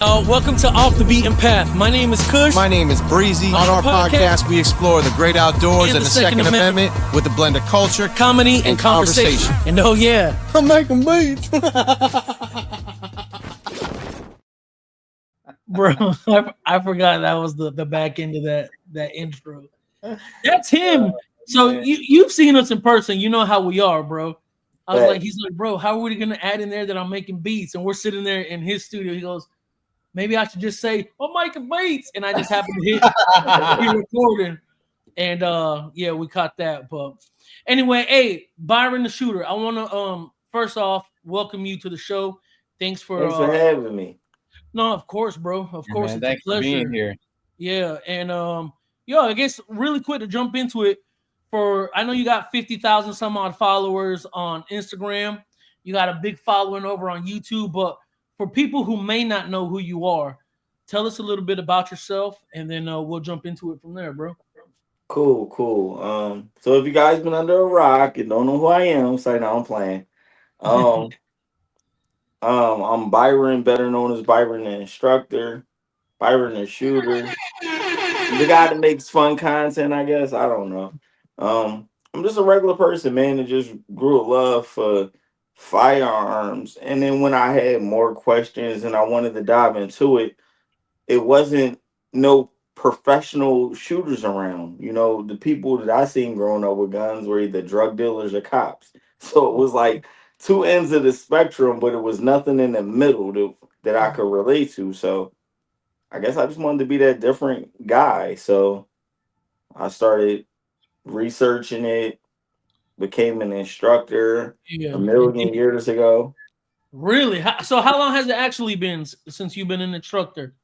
Welcome to Off the Beaten Path. My name is Cush. My name is Breezy. On our podcast, we explore the great outdoors and the Second Amendment with a blend of culture, comedy, and conversation. And oh yeah, I'm making beats. Bro, I forgot that was the back end of that intro. That's him. So you've seen us in person. You know how we are, bro. I was like, he's like, bro, how are we gonna add in there that I'm making beats? And we're sitting there in his studio. He goes, maybe I should just say, I'm making beats. And I just happened to hit recording. And yeah, we caught that. But anyway, hey, Byron the Shooter, I wanna first off welcome you to the show. Thanks for having me. No, of course, bro. Of course, man, it's thanks a pleasure. for being here. Yeah, and I guess really quick to jump into it. I know you got 50,000 some odd followers on Instagram. You got a big following over on YouTube, but for people who may not know who you are, tell us a little bit about yourself, and then we'll jump into it from there, bro. Cool. So if you guys been under a rock and don't know who I am, say no, I'm playing. Um, I'm Byron, better known as Byron the Instructor, Byron the Shooter, the guy that makes fun content. I guess I don't know. I'm just a regular person, man, that just grew a love for firearms, and then when I had more questions and I wanted to dive into it, it wasn't no professional shooters around. You know, the people that I seen growing up with guns were either drug dealers or cops. So it was like two ends of the spectrum, but it was nothing in the middle that I could relate to. So I guess I just wanted to be that different guy. So I started researching it, became an instructor Yeah. a million years ago. Really? So how long has it actually been since you've been an instructor?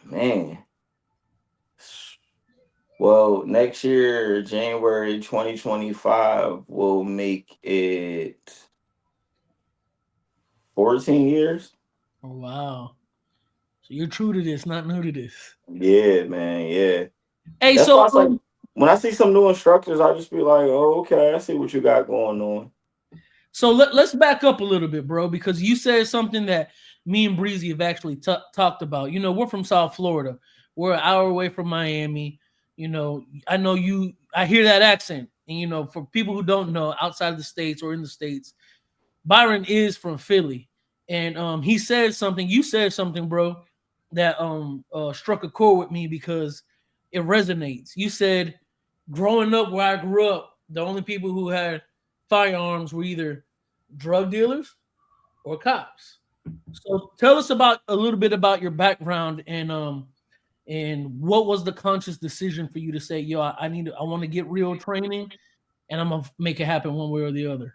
Man. Well, next year, January 2025, will make it 14 years. Oh wow. So you're true to this, not new to this. Yeah, man. Yeah. Hey, That's so why it's like when I see some new instructors, I just be like, oh, okay, I see what you got going on. So let's back up a little bit, bro, because you said something that me and Breezy have actually talked about. You know, we're from South Florida. We're an hour away from Miami. You know, I know you. I hear that accent, and you know, for people who don't know, outside of the states or in the states, Byron is from Philly, and he said something. You said something, bro, that struck a chord with me because it resonates. You said, growing up where I grew up, the only people who had firearms were either drug dealers or cops. So tell us about a little bit about your background and what was the conscious decision for you to say, yo, I want to get real training and I'm gonna make it happen one way or the other.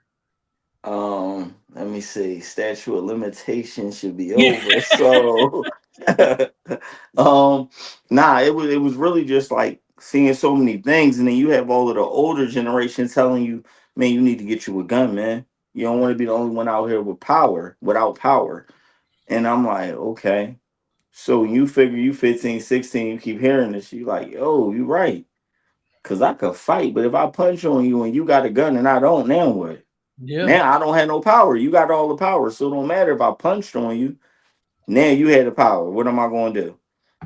Let me see. Statute of limitations should be Yeah. over. So nah, it was really just like seeing so many things, and then you have all of the older generation telling you, man, you need to get you a gun, man. You don't want to be the only one out here without power. And I'm like, okay. So you figure you 15, 16, you keep hearing this, you like, oh, you right. Cause I could fight, but if I punch on you and you got a gun and I don't, now what? Yeah. Now I don't have no power. You got all the power. So it don't matter if I punched on you. Now you had the power. What am I going to do?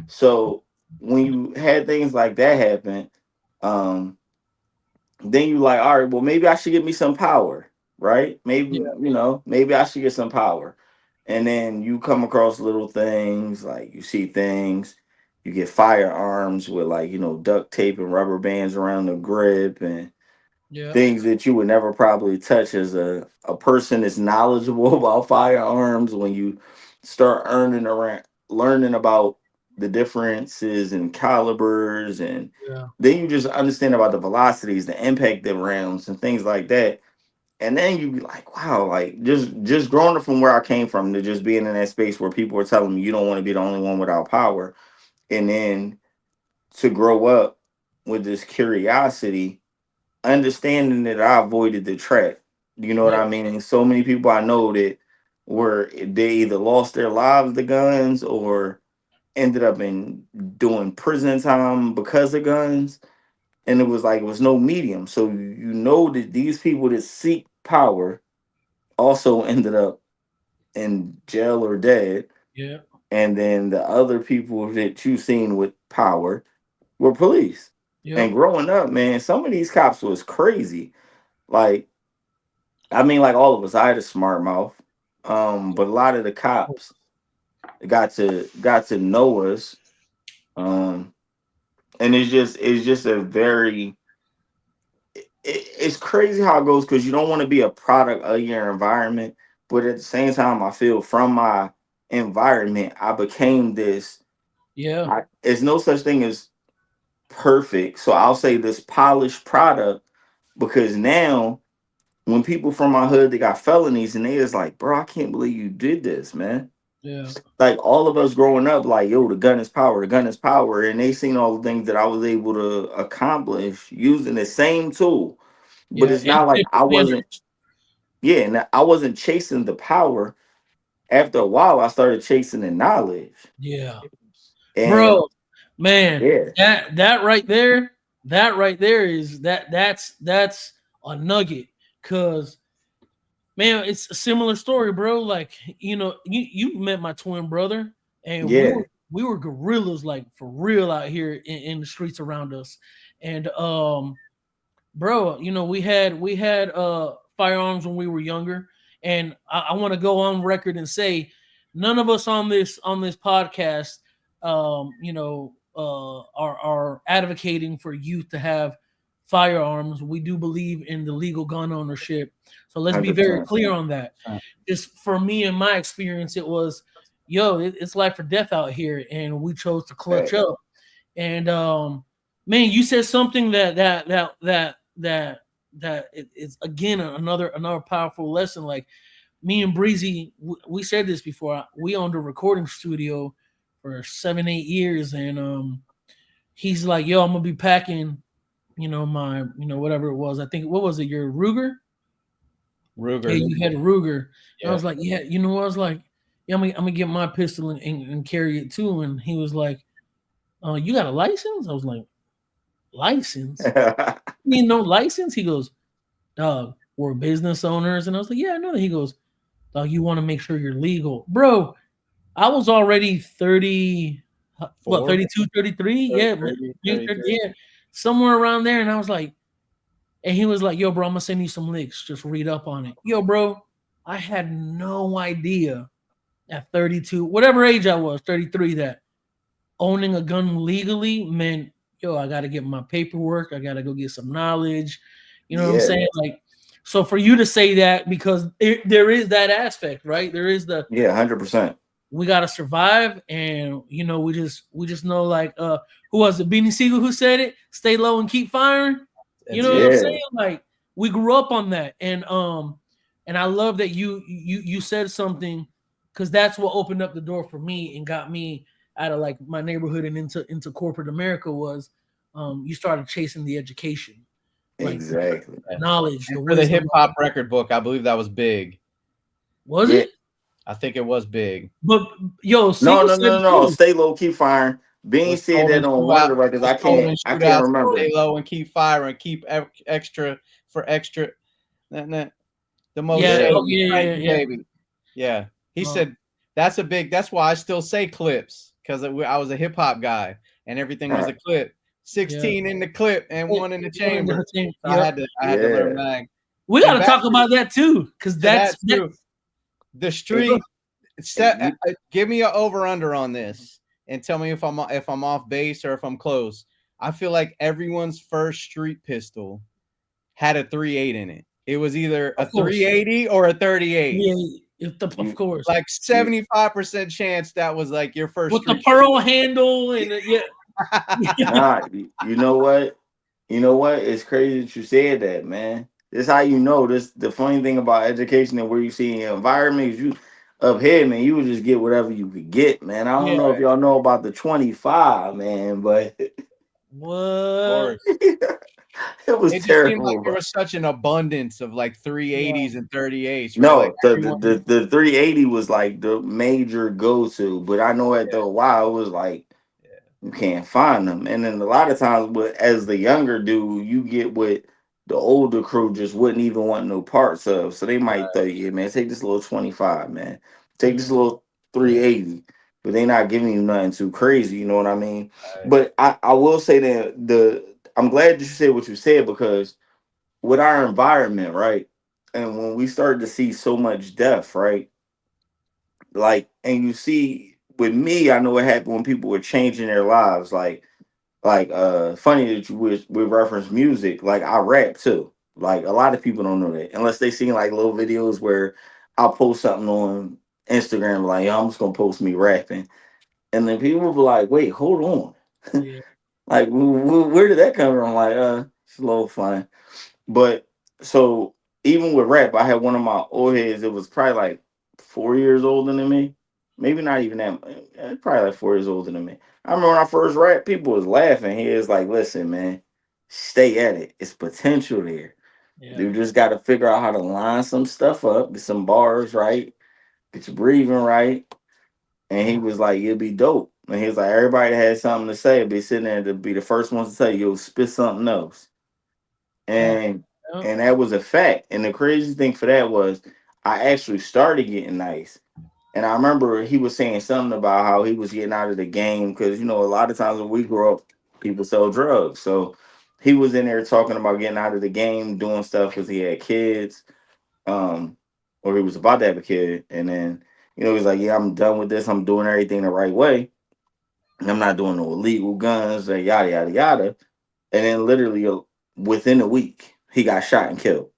So when you had things like that happen, um, then you like, all right, well, maybe I should get me some power, right? Maybe, maybe I should get some power. And then you come across little things, like you see things, you get firearms with like, duct tape and rubber bands around the grip and Yeah. things that you would never probably touch as a person that's knowledgeable about firearms. When you start learning about the differences in calibers, and Yeah. then you just understand about the velocities, the impact of rounds and things like that. And then you be like, wow, like just growing up from where I came from to just being in that space where people were telling me you don't want to be the only one without power. And then to grow up with this curiosity, understanding that I avoided the trap. You know what Yeah. I mean? And so many people I know that they either lost their lives to guns or ended up in doing prison time because of guns. And it was like it was no medium. So you know that these people that seek power also ended up in jail or dead. Yeah. and then the other people that you seen with power were police. And Yep. growing up, man, some of these cops was crazy. Like, I mean, like all of us, I had a smart mouth. But a lot of the cops got to know us. Um, and it's just a very it's crazy how it goes because you don't want to be a product of your environment, but at the same time, I feel from my environment, I became this. Yeah. There's no such thing as perfect, so I'll say this polished product because now when people from my hood they got felonies and they is like, bro, I can't believe you did this, man. Yeah. Like all of us growing up, like, yo, the gun is power, the gun is power, and they seen all the things that I was able to accomplish using the same tool. But Yeah. it's not like I Man, wasn't, yeah, and I wasn't chasing the power. After a while, I started chasing the knowledge, yeah. and Bro, man, yeah, that right there is that's a nugget. Cause man, it's a similar story, bro. Like, you met my twin brother, and we yeah, were we were gorillas, like for real out here in the streets around us. And bro, we had firearms when we were younger, and I want to go on record and say none of us on this podcast are advocating for youth to have firearms. We do believe in the legal gun ownership, so let's be hundred very percent. clear on that. Just for me and my experience, it was, it's life or death out here, and we chose to clutch Facts. up. And man, you said something that it's again another powerful lesson. Like, me and Breezy, we said this before. We owned a recording studio for 7-8 years, and he's like, "Yo, I'm gonna be packing, my, whatever it was. I think, what was it? Your Ruger? Yeah, Ruger. you had a Ruger." And I Yeah. was like, "Yeah, you know what?" I was like, "Yeah, I'm gonna get my pistol and carry it too." And he was like, "You got a license?" I was like, "License? You need no license?" He goes, "Dog, we're business owners." And I was like, "Yeah, I know that." He goes, "Dog, you want to make sure you're legal." Bro, I was already 30, what, 4, 32, 33? Yeah, 30, maybe 30, 33. yeah, somewhere around there. And I was like, and he was like, "Yo, bro, I'm gonna send you some links. Just read up on it." Yo, bro, I had no idea at 32, whatever age I was, 33, that owning a gun legally meant, yo, I got to get my paperwork. I got to go get some knowledge. You know what I'm Yeah, saying? Like, so for you to say that, because there is that aspect, right? There is the, yeah, 100%. we got to survive. And, we just know, like, who was it? Beanie Siegel who said it? Stay low and keep firing. You That's know what I'm it. Yeah, saying? Like, we grew up on that. And I love that you said something, because that's what opened up the door for me and got me out of, like, my neighborhood and into corporate America. Was you started chasing the education, like exactly. the Yeah. knowledge, And the for the wisdom. hip hop record book, I believe that was big. Was Yeah, it? I think it was big. But yo, no, Siegel no, said no, it no, no. too. Stay low, keep firing. Bean Was said told in that on one of shootout. the records. Was I told can't, in I can't shootouts to remember. stay low and keep firing. Keep extra for extra. Nah. The most Yeah. Yeah, Oh, shady yeah, yeah, Frankie yeah. baby. Yeah. He Uh, said that's a big. That's why I still say clips, because I was a hip hop guy and everything was a clip. yeah. 16 in the clip and one in the One in the chamber. team. So I Yep. had to learn yeah, mag. We got And to back talk about that too, because to that that's that. too. The and, street and set. you, Give me an over under on this and tell me if I'm off base or if I'm close. I feel like everyone's first street pistol had a 38 in it. It was either a Of course. 380 or a 38. Yeah. Of you, course. Like you 75% chance that was like your first With the street pearl pistol. handle and yeah. nah, you know what? You know what? It's crazy that you said that, man. This how you know. This the funny thing about education and where you see in your environment is you up here, man. You would just get whatever you could get, man. I don't Yeah. know if y'all know about the 25, man, but Of What? course. it was It just seemed like terrible, there bro. was such an abundance of like Yeah. 380s and 38s, right? Like No, the, the everyone. the the 380 was like the major go to, but I know Yeah, after a while it was like yeah, you can't find them. And then a lot of times, but as the younger dude, you get what the older crew just wouldn't even want no parts of. So they might tell you, yeah, man, take this little 25, man. Take this Yeah. little. 380, but they not giving you nothing too crazy. You know what I mean? Right. But I will say that I'm glad that you said what you said, because with our environment, right? And when we started to see so much death, right? Like, and you see with me, I know what happened when people were changing their lives. Funny that you would reference music. Like, I rap too. Like, a lot of people don't know that unless they seen like little videos where I'll post something on Instagram, like, yo, I'm just gonna post me rapping, and then people will be like, wait, hold on. Yeah. Like, where did that come from? Like, it's a little fun. But so even with rap, I had one of my old heads. It was probably like 4 years older than me. Maybe not even that. Probably like 4 years older than me. I remember when I first rap, people was laughing. He was like, "Listen, man, stay at it. It's potential there. Yeah. You just got to figure out how to line some stuff up, get some bars right, get your breathing right." And he was like, "You'll be dope." And he was like, "Everybody had something to say, be sitting there to be the first ones to say, you'll spit something else." Fact. and Yep. and that was a fact. And the crazy thing for that was I actually started getting nice. And I remember he was saying something about how he was getting out of the game because a lot of times when we grow up, people sell drugs. So he was in there talking about getting out of the game, doing stuff because he had kids, um, or he was about to have a kid. And then he's like, "Yeah, I'm done with this. I'm doing everything the right way. And I'm not doing no illegal guns, and yada yada yada." And then literally within a week, he got shot and killed.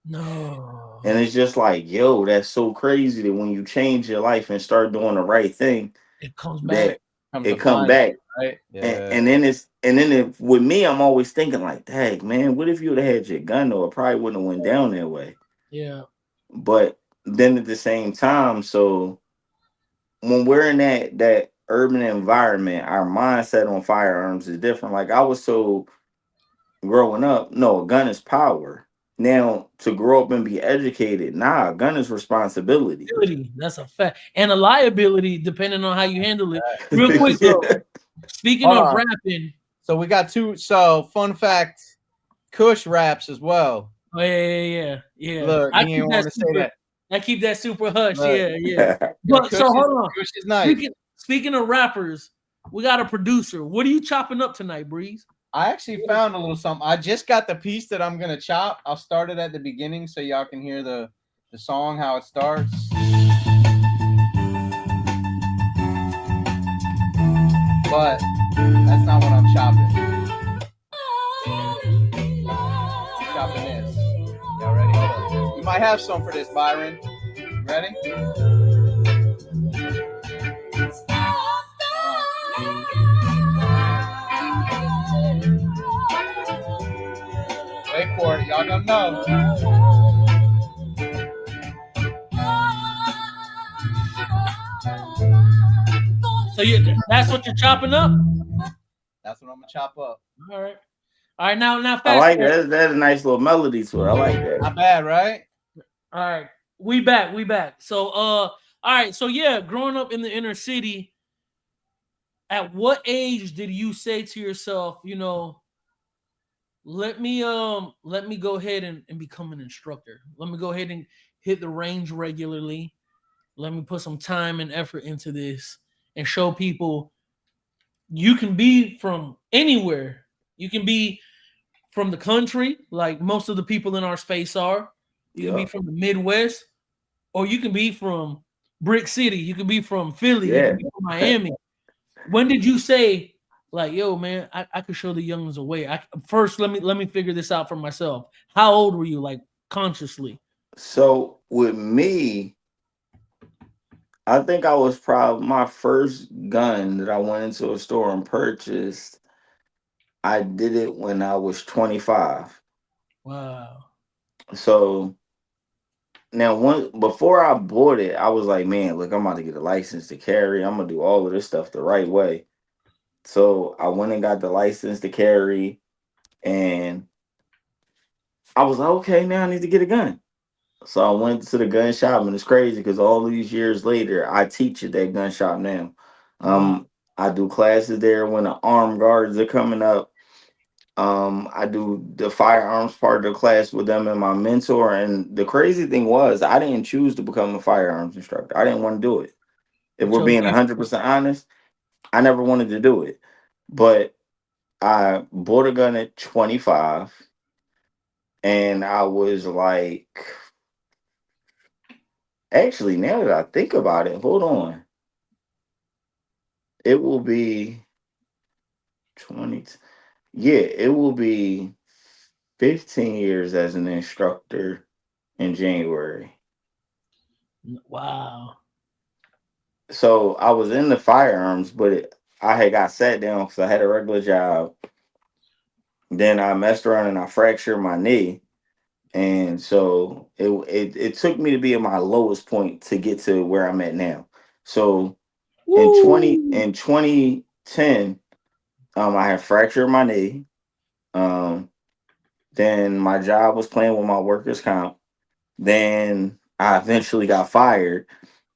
And No. it's just like, yo, that's so crazy that when you change your life and start doing the right thing, It comes back. that Come it to come find back. you, right? And, Yeah. and then if with me, I'm always thinking like, dang, man, what if you would have had your gun though? It probably wouldn't have went down that way. Yeah. But then at the same time, so when we're in that urban environment, our mindset on firearms is different. Like I was so growing up, no, a gun is power. Now to grow up and be educated, nah, a gun is responsibility. Ability, that's a fact. And a liability, depending on how you handle it. Real quick, So, though. Speaking hold of on. rapping, So we got two. So fun fact, Cush raps as well. oh yeah. Look, I he keep ain't that want to say super. that. I keep that super hush. Look, Yeah. yo, But so hold on. Cush is nice. Speaking of rappers, we got a producer. What are you chopping up tonight, Breeze? I actually found a little something. I just got the piece that I'm gonna chop. I'll start it at the beginning so y'all can hear the song how it starts. But that's not what I'm chopping. I'm chopping this. Y'all ready? Hold on. You might have some for this, Byron. You ready? Wait for it. Y'all gonna know. So that's what you're chopping up. That's what I'm gonna chop up. All right. All right. Now I fast like forward. that. That's a nice little melody to it. I like that. Not bad, right? All right. We back. We back. So all right. So yeah, growing up in the inner city, at what age did you say to yourself, let me go ahead and become an instructor. Let me go ahead and hit the range regularly. Let me put some time and effort into this and show people you can be from anywhere. You can be from the country, like most of the people in our space are. You can be Yep. from the Midwest, or you can be from Brick City. You can be from Philly. You can Yeah. be from Miami. When did you say, like, yo, man, I could show the youngins a way? First, let me figure this out for myself. How old were you, like, consciously? So with me, I think I was probably my first gun that I went into a store and purchased. I did it when I was 25. Wow. So now, before I bought it, I was like, man, look, I'm about to get a license to carry. I'm gonna do all of this stuff the right way. So I went and got the license to carry, and I was like, okay, now I need to get a gun. So I went to the gun shop, and it's crazy because all these years later, I teach at that gun shop now. Wow. I do classes there when the armed guards are coming up. I do the firearms part of the class with them and my mentor. And the crazy thing was, I didn't choose to become a firearms instructor. I didn't want to do it. If we're Joe being Beef. 100% honest, I never wanted to do it. But I bought a gun at 25, and I was like, actually, now that I think about it, hold on. It will be 20. Yeah, it will be 15 years as an instructor in January. Wow. So I was in the firearms, but I had got sat down because I had a regular job. Then I messed around and I fractured my knee. And so it took me to be at my lowest point to get to where I'm at now. So Woo. in 2010, I had fractured my knee. Um, then my job was playing with my workers' comp. Then I eventually got fired.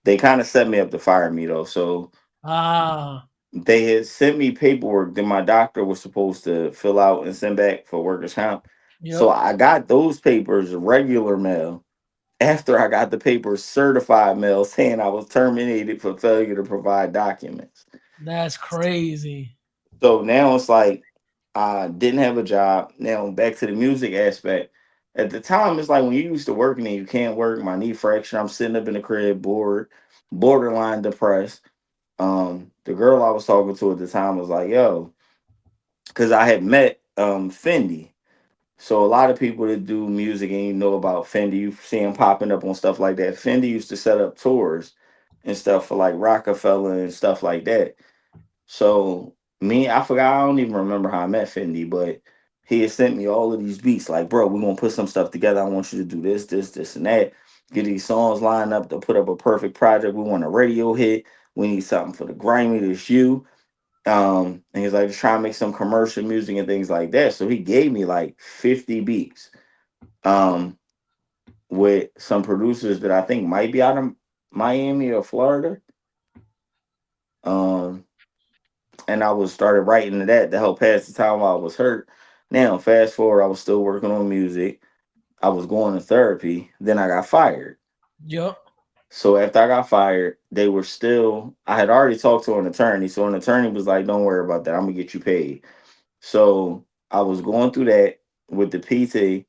They kind of set me up to fire me though. So Ah. they had sent me paperwork that my doctor was supposed to fill out and send back for workers' comp. So Yep. I got those papers regular mail after I got the papers certified mail saying I was terminated for failure to provide documents. That's crazy. So now it's like I didn't have a job. Now back to the music aspect. At the time, it's like when you used to work and then you can't work. My knee fracture. I'm sitting up in the crib, bored, borderline depressed. The girl I was talking to at the time was like, "Yo," because I had met Fendi. So a lot of people that do music and you know about Fendi, you see them popping up on stuff like that. Fendi used to set up tours and stuff for like Rockefeller and stuff like that. So I forgot, I don't even remember how I met Fendi, but he had sent me all of these beats. Like, bro, we're gonna put some stuff together. I want you to do this, and that. Get these songs lined up to put up a perfect project. We want a radio hit. We need something for the Grammy. This you. And he's like, just trying to make some commercial music and things like that. So he gave me like 50 beats. Um, with some producers that I think might be out of Miami or Florida. Um, and I was started writing to that to help pass the time while I was hurt. Now, fast forward, I was still working on music. I was going to therapy. Then I got fired. Yep. So after I got fired, they were still. I had already talked to an attorney. So an attorney was like, "Don't worry about that. I'm gonna get you paid." So I was going through that with the PT.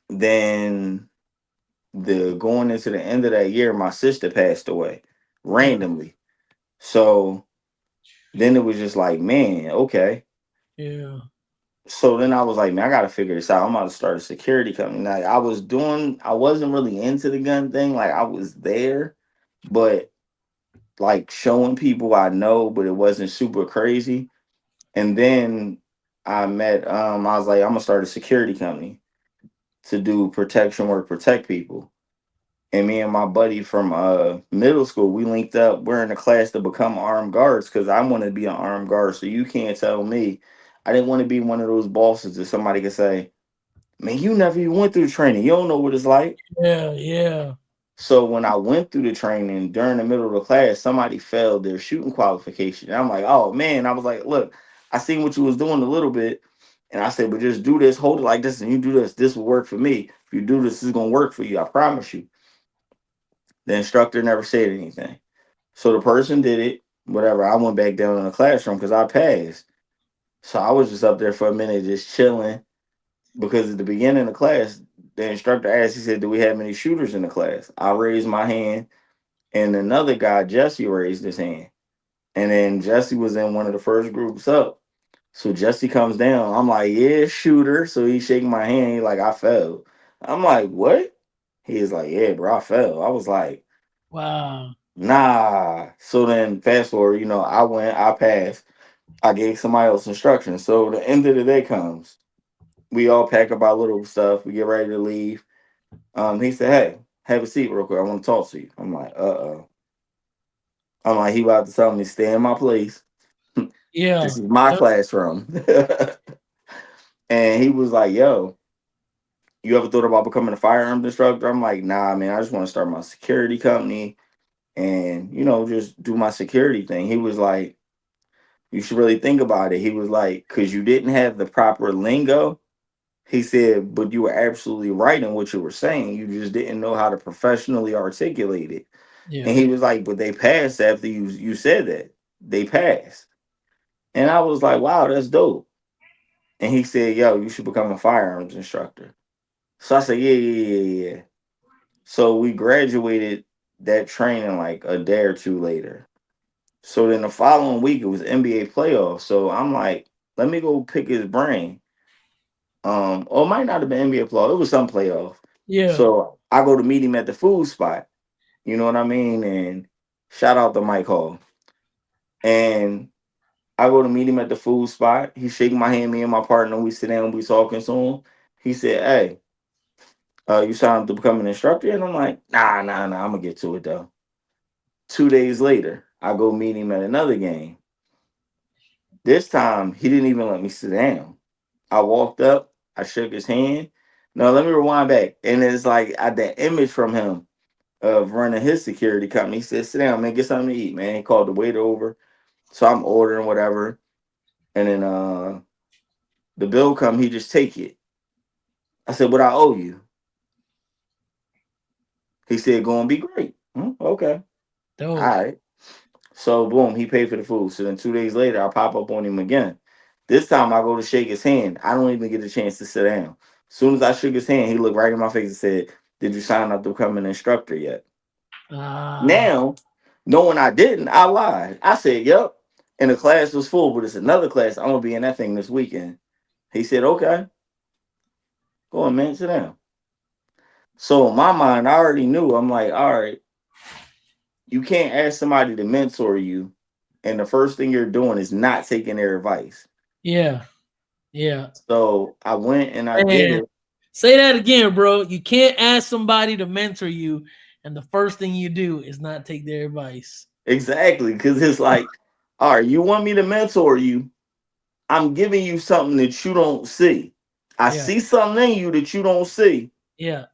Then the going into the end of that year, my sister passed away Yeah. randomly. So then it was just like, man, okay. Yeah. So then I was like, man, I gotta figure this out. I'm about to start a security company. Like I wasn't really into the gun thing. Like I was there, but like showing people I know, but it wasn't super crazy. And then I was like, I'm gonna start a security company to do protection work, protect people. And me and my buddy from middle school, we linked up. We're in a class to become armed guards because I want to be an armed guard. So you can't tell me. I didn't want to be one of those bosses that somebody could say, "Man, you never even went through training. You don't know what it's like." Yeah. Yeah. So when I went through the training during the middle of the class, somebody failed their shooting qualification. And I'm like, "Oh man!" I was like, "Look, I seen what you was doing a little bit." And I said, "But just do this, hold it like this, and you do this. This will work for me. If you do this, this is gonna work for you. I promise you." The instructor never said anything. So the person did it, whatever. I went back down in the classroom because I passed. So I was just up there for a minute, just chilling. Because at the beginning of the class, the instructor asked, he said, "Do we have any shooters in the class?" I raised my hand, and another guy, Jesse, raised his hand. And then Jesse was in one of the first groups up. So Jesse comes down. I'm like, "Yeah, shooter." So he's shaking my hand. He like, "I fell." I'm like, "What?" He is like, "Yeah, bro, I fell." I was like, Wow. "Nah." So then fast forward, I went, I passed. I gave somebody else instructions. So the end of the day comes. We all pack up our little stuff. We get ready to leave. He said, "Hey, have a seat real quick. I want to talk to you." I'm like, "Uh-oh." I'm like, he about to tell me stay in my place. Yeah. This is my Yep. classroom. And he was like, "Yo, you ever thought about becoming a firearms instructor?" I'm like, "Nah, man, I just want to start my security company and, just do my security thing." He was like, "You should really think about it." He was like, "Because you didn't have the proper lingo." He said, "But you were absolutely right in what you were saying. You just didn't know how to professionally articulate it." Yeah. And he was like, but they passed after you said that. They passed. And I was like, wow, that's dope. And he said, yo, you should become a firearms instructor. So I said, yeah, yeah, yeah, yeah, yeah. So we graduated that training like a day or two later. So then the following week it was NBA playoffs. So I'm like, let me go pick his brain. Or it might not have been NBA playoff. It was some playoff. Yeah. So I go to meet him at the food spot. You know what I mean? And shout out to Mike Hall. And I go to meet him at the food spot. He's shaking my hand, me and my partner. We sit down, we talking to him. He said, hey, you signed up to become an instructor? And I'm like, nah, I'm gonna get to it though. 2 days later, I go meet him at another game. This time, he didn't even let me sit down. I walked up, I shook his hand. No, let me rewind back. And it's like that image from him of running his security company. He said, sit down, man, get something to eat, man. He called the waiter over. So I'm ordering whatever. And then the bill come, he just take it. I said, what I owe you? He said, gonna be great. Okay. All Dope. right. So boom, he paid for the food. So then 2 days later, I pop up on him again. This time I go to shake his hand. I don't even get a chance to sit down. As soon as I shook his hand, he looked right in my face and said, did you sign up to become an instructor yet? Ah, Now, knowing I didn't, I lied. I said, yep. And the class was full, but it's another class. I'm gonna be in that thing this weekend. He said, okay, go on, man, sit down. So in my mind, I already knew. I'm like, all right, you can't ask somebody to mentor you, and the first thing you're doing is not taking their advice. yeah. Yeah. So I went and I did And it say that again, bro. You can't ask somebody to mentor you, and the first thing you do is not take their advice. exactly because it's like, all right, you want me to mentor you? I'm giving you something that you don't see. I Yeah. see something in you that you don't see. Yeah.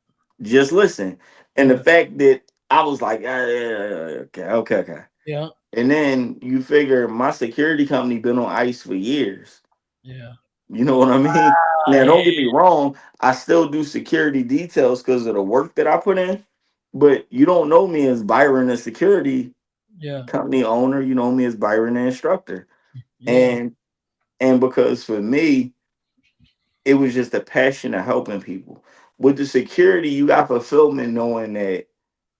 Just listen. And the Yeah. fact that I was like, ah, yeah, okay. Yeah. And then you figure my security company been on ice for years. Yeah. You know what I mean? Ah, Now, yeah. don't get me wrong. I still do security details because of the work that I put in. But you don't know me as Byron, the security Yeah. company owner. You know me as Byron, the instructor. Yeah. And because for me, it was just a passion of helping people. With the security, you got fulfillment knowing that,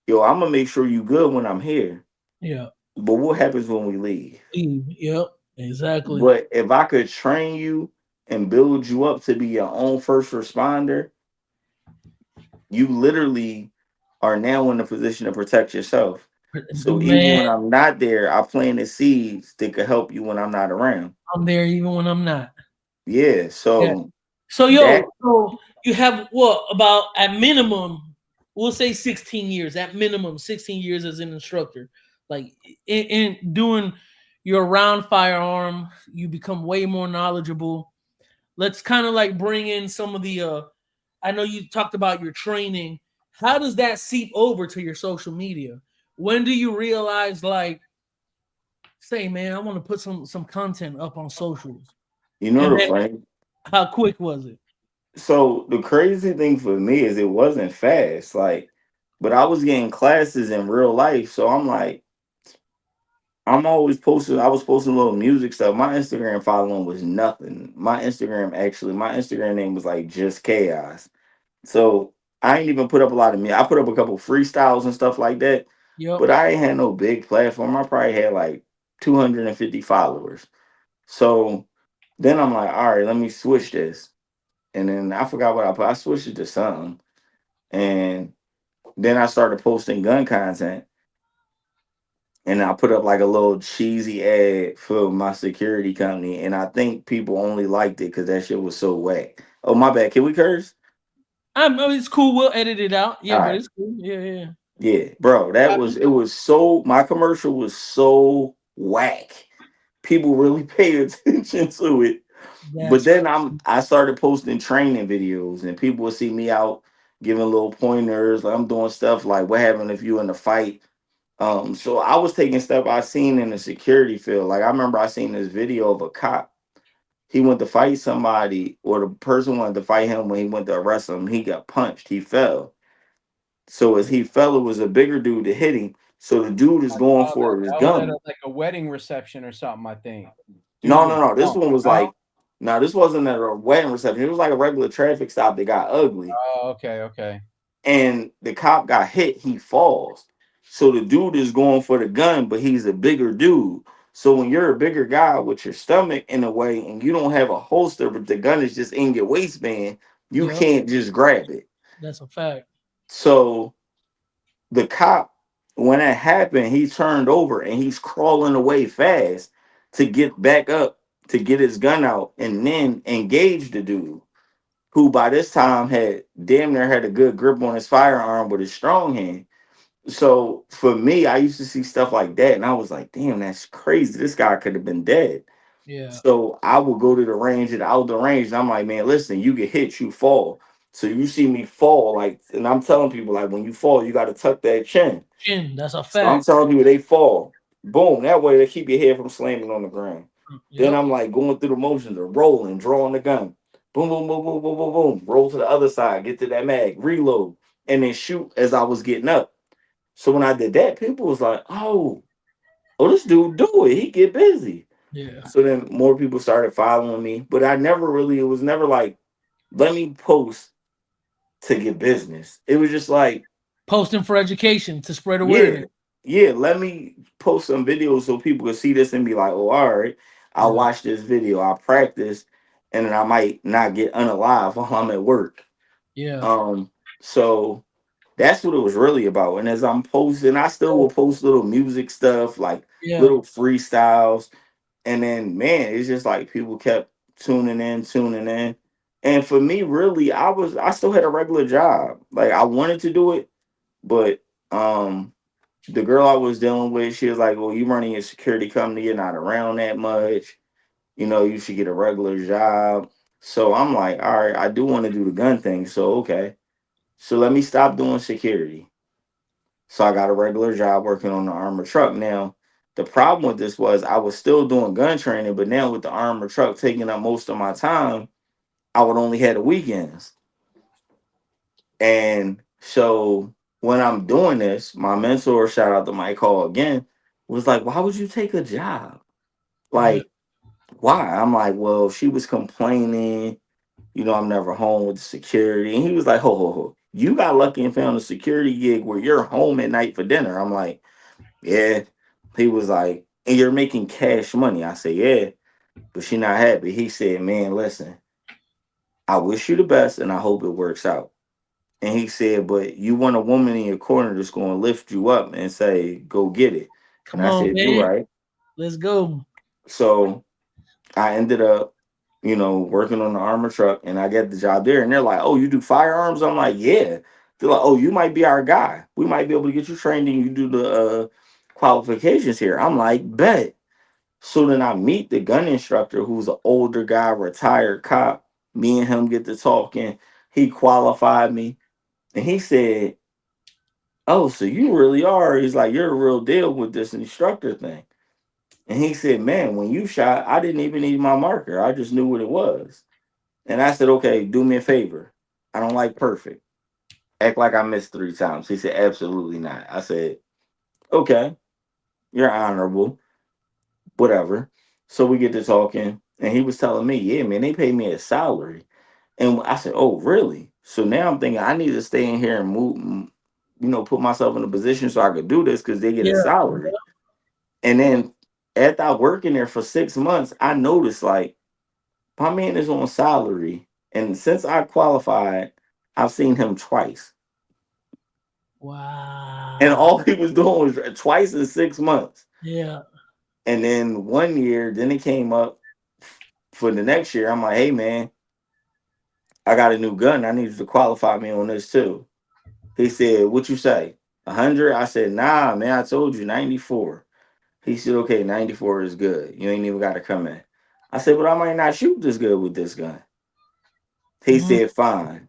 yo, I'm gonna make sure you good when I'm here. Yeah. But what happens when we leave? Yep. Exactly. But if I could train you and build you up to be your own first responder, you literally are now in a position to protect yourself. So even Man, when I'm not there, I plant the seeds that could help you when I'm not around. I'm there even when I'm not. Yeah. Yeah. So So that so you have what about at minimum, we'll say 16 years, at minimum 16 years as an instructor. Like in doing your round firearm, you become way more knowledgeable. Let's kind of like bring in some of the I know you talked about your training. How does that seep over to your social media? When do you realize like, say, man, I want to put some content up on socials? you know And the then funny. how quick was it? So the crazy thing for me is it wasn't fast. Like, but I was getting classes in real life. So I'm like, I'm always posting. I was posting little music stuff. My Instagram following was nothing. My Instagram name was like just chaos. So I ain't even put up a lot of me. I put up a couple freestyles and stuff like that, Yep. but I ain't had no big platform. I probably had like 250 followers. So then I'm like, all right, let me switch this. And then I forgot what I put. I switched it to something. And then I started posting gun content. And I put up like a little cheesy ad for my security company. And I think people only liked it because that shit was so whack. Oh, my bad. Can we curse? It's cool. We'll edit it out. All Yeah, but right. it's cool. Yeah, yeah, Yeah, bro. It was so, my commercial was so whack. People really paid attention to it. But that's then I started posting training videos and people would see me out giving little pointers. Like I'm doing stuff like what happened if you in a fight. So I was taking stuff I seen in the security field. Like I remember I seen this video of a cop. He went to fight somebody, or the person wanted to fight him when he went to arrest him. He got punched. He fell. So as he fell, it was a bigger dude that hit him. So the dude is going Oh, for his that was at gun. like a wedding reception or something, I think. Dude No, was no, no. This drunk. one was No? like, no, this wasn't at a wedding reception. It was like a regular traffic stop that got ugly. Oh, okay, okay. And the cop got hit. He falls. So the dude is going for the gun, but he's a bigger dude. So when you're a bigger guy with your stomach in a way and you don't have a holster, but the gun is just in your waistband, you Yep, can't just grab it. that's a fact. So the cop, when that happened, he turned over and he's crawling away fast to get back up to get his gun out and then engage the dude who by this time had damn near had a good grip on his firearm with his strong hand. So for me, I used to see stuff like that and I was like, damn, that's crazy. This guy could have been dead. Yeah, So I would go to the range and out the range, and I'm like, man, listen, you get hit, you fall. So you see me fall, like, and I'm telling people, like, when you fall, you got to tuck that chin. chin, that's a So I'm fact. telling people they fall. Boom. That way they keep your head from slamming on the ground. Then Yep, I'm like going through the motions of rolling, drawing the gun. Boom, boom, boom, boom, boom, boom, boom. Roll to the other side, get to that mag, reload, and then shoot as I was getting up. So when I did that, people was like, oh, this dude do it. He get busy. yeah. So then more people started following me. But I never really, it was never like, let me post to get business. It was just like, Posting for education to spread yeah, awareness. yeah, let me post some videos so people can see this and be like, oh, all right, I'll Yeah, watch this video, I'll practice, and then I might not get unalive while I'm at work. yeah. Um, so that's what it was really about. And as I'm posting, I still will post little music stuff, like Yeah, little freestyles. And then man, it's just like people kept tuning in, tuning in. And for me, really, I still had a regular job. Like I wanted to do it, but the girl I was dealing with, she was like, well, you running a security company, you're not around that much. You know, you should get a regular job. So I'm like, all right, I do want to do the gun thing. So okay. So let me stop doing security. So I got a regular job working on the armored truck. Now, the problem with this was I was still doing gun training, but now with the armored truck taking up most of my time, I would only have the weekends. And so when I'm doing this, my mentor, shout out to Mike Hall again, was like, why would you take a job? yeah. Like, why? I'm like, well, she was complaining, I'm never home with the security. And he was like, ho, ho, ho. You got lucky and found a security gig where you're home at night for dinner. I'm like, yeah. He was like, and you're making cash money. I said, yeah, but she not happy. He said, man, listen, I wish you the best and I hope it works out. And he said, but you want a woman in your corner that's going to lift you up and say, go get it. And Come I on, said, you're man. right. Let's go. So I ended up, working on the armor truck and I got the job there. And they're like, oh, you do firearms? I'm like, yeah. They're like, oh, you might be our guy. We might be able to get you trained and you do the qualifications here. I'm like, bet. So then I meet the gun instructor who's an older guy, retired cop. Me and him get to talking. He qualified me. And he said, oh, so you really are. He's like, you're a real deal with this instructor thing. And he said, man, when you shot, I didn't even need my marker. I just knew what it was. And I said, okay, do me a favor. I don't like perfect. Act like I missed 3 times. He said, absolutely not. I said, okay, you're honorable, whatever. So we get to talking, and he was telling me, yeah, man, they pay me a salary. And I said, oh, really? So now I'm thinking I need to stay in here and move, put myself in a position so I could do this because they get a Yeah, salary. And then after I working there for 6 months, I noticed like my man is on salary. And since I qualified, I've seen him twice. And wow. all he was doing was twice in 6 months. Yeah. And then one year, then it came up for the next year. I'm like, hey man, I got a new gun. I need you to qualify me on this too. He said, what you say? 100? I said, nah, man, I told you 94. He said, okay, 94 is good. You ain't even got to come in. I said, but I might not shoot this good with this gun. He Mhm. said, fine.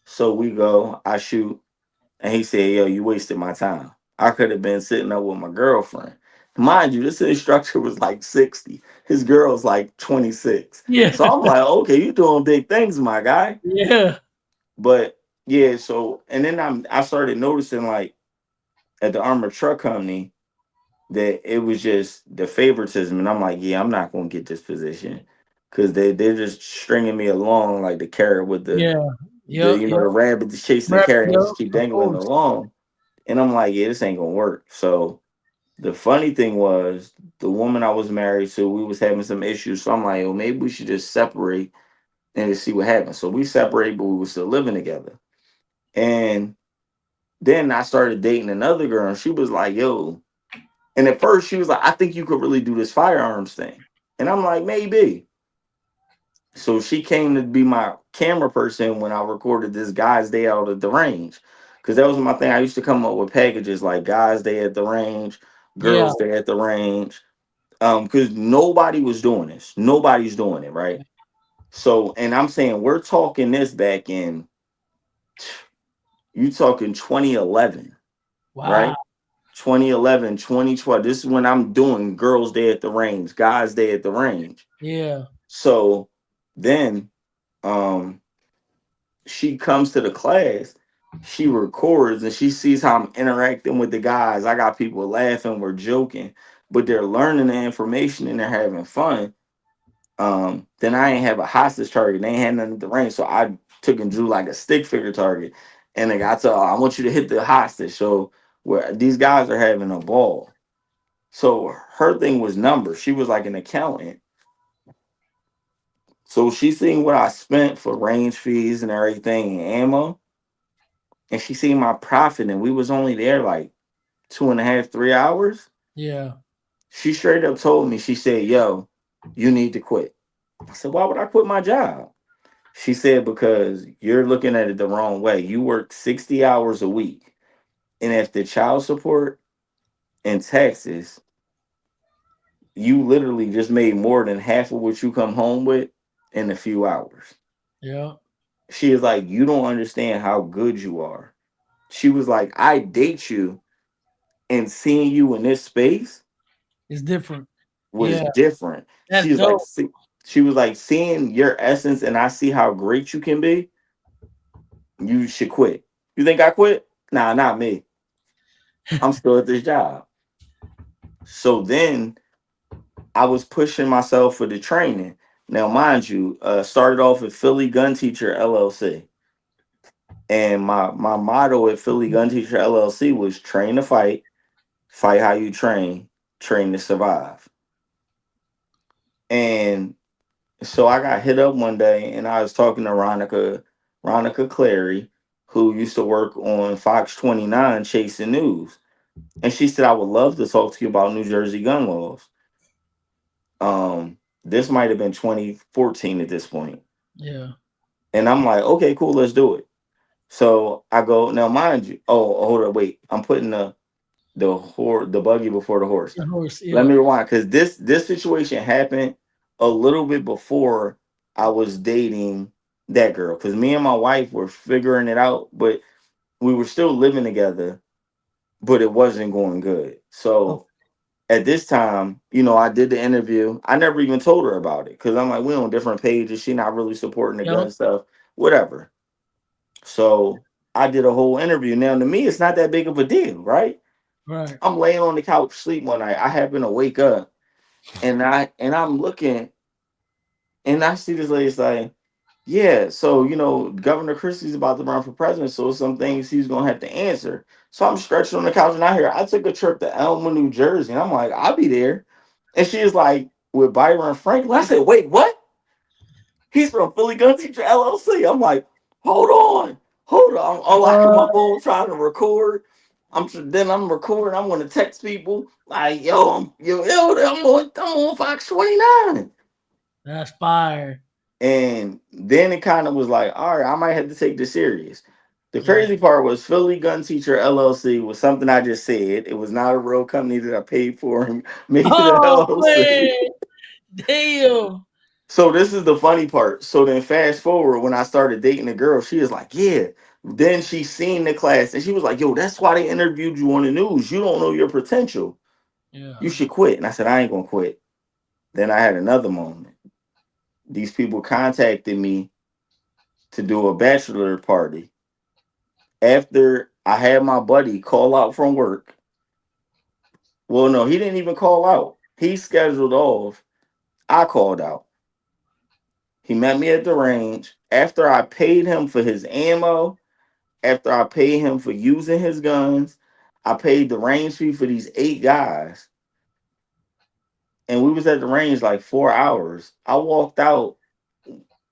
So we go, I shoot. And he said, yo, you wasted my time. I could have been sitting up with my girlfriend. Mind you, this instructor was like 60. His girl's like 26. Yeah. So I'm like, okay, you doing big things, my guy. Yeah. But yeah, so and then I started noticing like at the armored truck company that it was just the favoritism, and I'm like, yeah, I'm not gonna get this position because they're just stringing me along like the carrot with Yeah. the Yep. Yep. the rabbit that's chasing the Right. carrot and Yep. just keep Of dangling course. along. And I'm like, yeah, this ain't gonna work. So the funny thing was the woman I was married to, we was having some issues. So I'm like, oh, maybe we should just separate and just see what happens. So we separated, but we were still living together. And then I started dating another girl, and she was like, yo. And at first she was like, I think you could really do this firearms thing. And I'm like, maybe. So she came to be my camera person when I recorded this guy's day out at the range. Cause that was my thing. I used to come up with packages like guys day at the range, Yeah. girls day at the range. Because nobody was doing this. Nobody's doing it, right? So, and I'm saying we're talking this back in you talking 2011, Wow. right? 2011, 2012. This is when I'm doing girls day at the range, guys day at the range. Yeah. So then um she comes to the class, she records and she sees how I'm interacting with the guys. I got people laughing, we're joking, but they're learning the information and they're having fun. Then I ain't have a hostage target. They ain't had nothing at the range. So I took and drew like a stick figure target. And the guy told, I want you to hit the hostage. So where these guys are having a ball. So her thing was numbers. She was like an accountant. So she seen what I spent for range fees and everything and ammo. And she seen my profit. And we was only there like 2.5, 3 hours. Yeah. She straight up told me, she said, yo, you need to quit. I said, why would I quit my job? She said, because you're looking at it the wrong way. You work 60 hours a week. And if the child support and taxes, you literally just made more than half of what you come home with in a few hours. Yeah. She is like, you don't understand how good you are. She was like, I date you and seeing you in this space It's different. was Yeah. different. That's She was like, dope. she was like, seeing your essence and I see how great you can be, you should quit. You think I quit? Nah, not me. I'm still at this job. So then I was pushing myself for the training. Now, mind you, started off at Philly Gun Teacher LLC. And my motto at Philly Gun Teacher LLC was train to fight, fight how you train to survive. And so I got hit up one day and I was talking to Ronica Clary, who used to work on Fox 29 chasing news. And she said, I would love to talk to you about New Jersey gun laws. This might have been 2014 at this point. Yeah. And I'm like, okay, cool, let's do it. So I go, now mind you, oh, hold on, wait. I'm putting the buggy before the horse. Of course. Let Yeah. me rewind because this situation happened a little bit before I was dating that girl. Because me and my wife were figuring it out, but we were still living together, but it wasn't going good. Oh, So at this time, I did the interview. I never even told her about it because I'm like, we're on different pages. She not really supporting the yep. gun stuff, whatever. So I did a whole interview. Now to me, it's not that big of a deal, right? Right. I'm laying on the couch sleep one night. I happen to wake up and I'm looking and I see this lady say, yeah, so Governor Christie's about to run for president, so some things he's gonna have to answer. So I'm stretching on the couch and I hear I took a trip to Elma, New Jersey, and I'm like, I'll be there. And she is like, with Byron Franklin. I said, wait, what? He's from Philly Gun Teacher LLC. I'm like, hold on. I'm unlocking my What? phone, trying to record. Then I'm recording. I'm gonna text people like, yo, I'm on Fox 29. That's fire. And then it kind of was like, all right, I might have to take this serious. The Yeah. crazy part was Philly Gun Teacher LLC was something I just said. It was not a real company that I paid for and made it an Oh LLC. man. Damn. So this is the funny part. So then fast forward when I started dating a girl, she is like, yeah. Then she seen the class and she was like, yo, that's why they interviewed you on the news. You don't know your potential. Yeah. You should quit. And I said, I ain't gonna quit. Then I had another moment. These people contacted me to do a bachelor party. After I had my buddy call out from work. Well, no, he didn't even call out. He scheduled off. I called out. He met me at the range. After I paid him for his ammo, after I paid him for using his guns, I paid the range fee for these 8 guys. And we was at the range like 4 hours. I walked out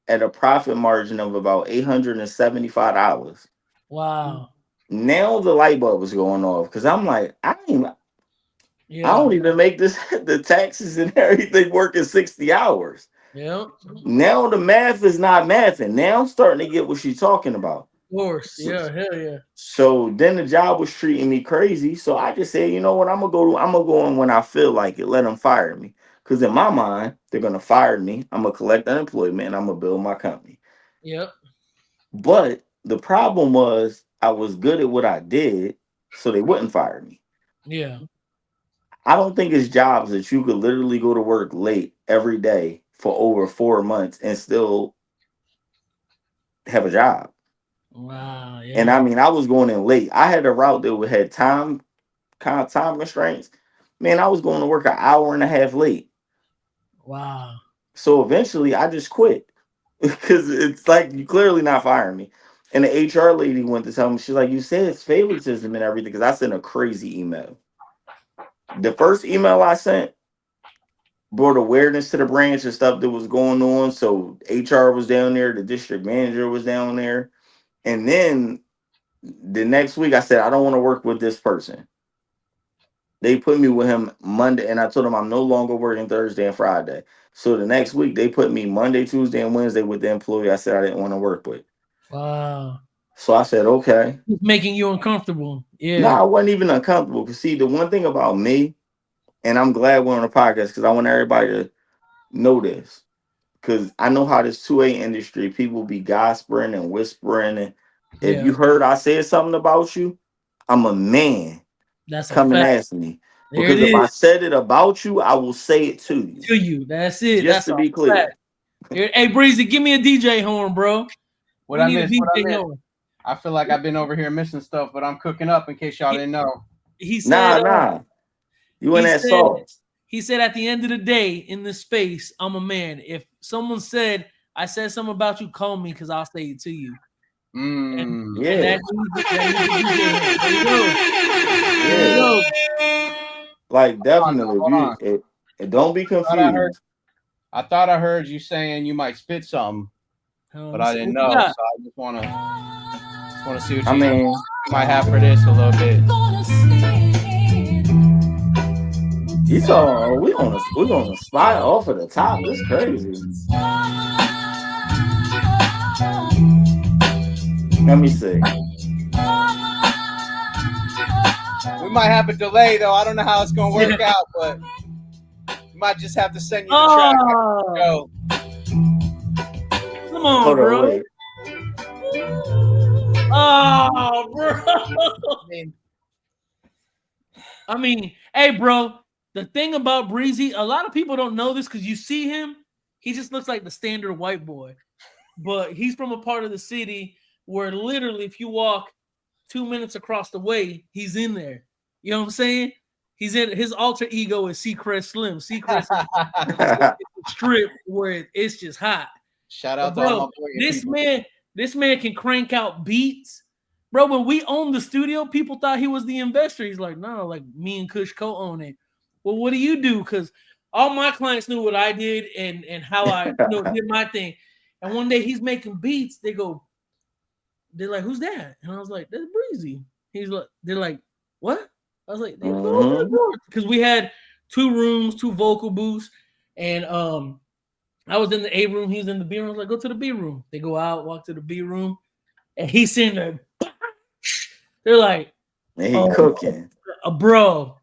at a profit margin of about $875. Wow. Now the light bulb was going off because I'm like, I don't even make this the taxes and everything working 60 hours. Yeah. Now the math is not mathing. Now I'm starting to get what she's talking about. Of course. So, Yeah. Hell yeah. so then the job was treating me crazy. So I just said, you know what, I'm gonna go in when I feel like it. Let them fire me. Because in my mind, they're gonna fire me. I'm gonna collect unemployment and I'm gonna build my company. Yep. But the problem was I was good at what I did, so they wouldn't fire me. Yeah. I don't think it's jobs that you could literally go to work late every day for over 4 months and still have a job. Wow. And Yeah. I mean, I was going in late. I had a route that had time constraints. Man, I was going to work an hour and a half late. Wow. So eventually I just quit because it's like you clearly not firing me. And the HR lady went to tell me, she's like, you said it's favoritism and everything because I sent a crazy email. The first email I sent brought awareness to the branch and stuff that was going on. So HR was down there, the district manager was down there. And then the next week I said, I don't want to work with this person. They put me with him Monday, and I told him I'm no longer working Thursday and Friday. So the next week they put me Monday, Tuesday, and Wednesday with the employee I said I didn't want to work with. Wow. So I said, okay. It's making you uncomfortable. No, Yeah. I wasn't even uncomfortable. Because see, the one thing about me, and I'm glad we're on the podcast because I want everybody to know this. Because I know how this 2A industry, people be gossiping and whispering. And if Yeah. you heard I said something about you, I'm a man. That's a Come and fact. ask me. There it Because if I is. said it about you, I will say it to you. To you. That's it. Just That's to a be fact. clear. Hey, Breezy, give me a DJ horn, bro. What We I need a missed? What I DJ missed? horn. I feel like I've been over here missing stuff, but I'm cooking up in case y'all didn't know. He said, Nah. You in he that said, sauce. he said at the end of the day, in this space, I'm a man. If someone said, I said something about you, call me because I'll say it to you. And Yeah. that needs a DJ horn. There you go. There you Yeah. go. Like definitely. Hold on. Don't be confused. I thought I heard you saying you might spit something, but I didn't know. So I just want to see what you might have for this a little bit. You saw we on a spot off of the top. This crazy. Let me see. We might have a delay though. I don't know how it's gonna work out, but we might just have to send you the track. Go. Come on, Hold bro. on, wait. Oh, bro. I mean, hey, bro. The thing about Breezy, a lot of people don't know this because you see him, he just looks like the standard white boy. But he's from a part of the city where literally, if you walk 2 minutes across the way, he's in there. You know what I'm saying? He's in his alter ego is Seacrest Slim. Seacrest is a strip where it's just hot. Shout out But to bro, all my boy this man can crank out beats. Bro, when we owned the studio, people thought he was the investor. He's like, no, like me and Cush co-own it. Well, what do you do? Because all my clients knew what I did and how I did my thing. And one day he's making beats. They're like, who's that? And I was like, that's Breezy. They're like, what? I was like, they go open the door because we had 2 rooms, 2 vocal booths, and I was in the A room, he was in the B room. I was like, go to the B room. They go out, walk to the B room, and he's sitting there. They're like, and he cooking. Bro,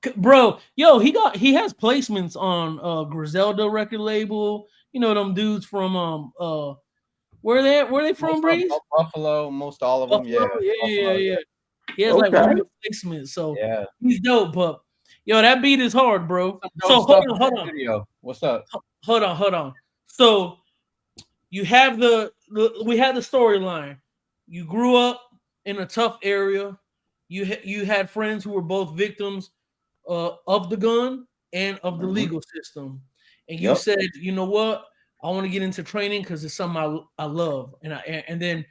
yo, he has placements on Griselda record label. You know them dudes from where they from, Breeze? Buffalo, most all of them. Buffalo? Yeah. Yeah. He has like real placements, so he's dope. But yo, that beat is hard, bro. So hold on. What's up? Hold on. So you have we had the storyline. You grew up in a tough area. You had friends who were both victims of the gun and of the Mhm. legal system, and you Yep. said, you know what, I want to get into training because it's something I love, and then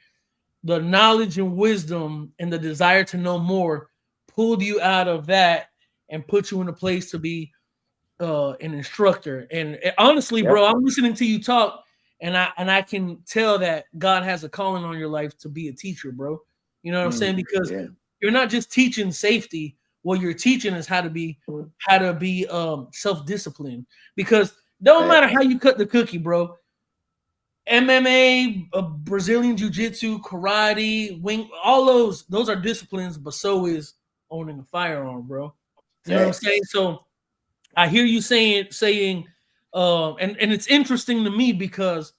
the knowledge and wisdom and the desire to know more pulled you out of that and put you in a place to be an instructor. And honestly, Yep. bro, I'm listening to you talk, and I can tell that God has a calling on your life to be a teacher, bro. You know what I'm saying? Because Yeah. you're not just teaching safety. What you're teaching is how to be self-disciplined. Because don't matter Facts. how you cut the cookie, bro. MMA, Brazilian Jiu-Jitsu, karate, wing, all those are disciplines, but so is owning a firearm, bro. You know what I'm saying? Facts. So I hear you saying, and it's interesting to me because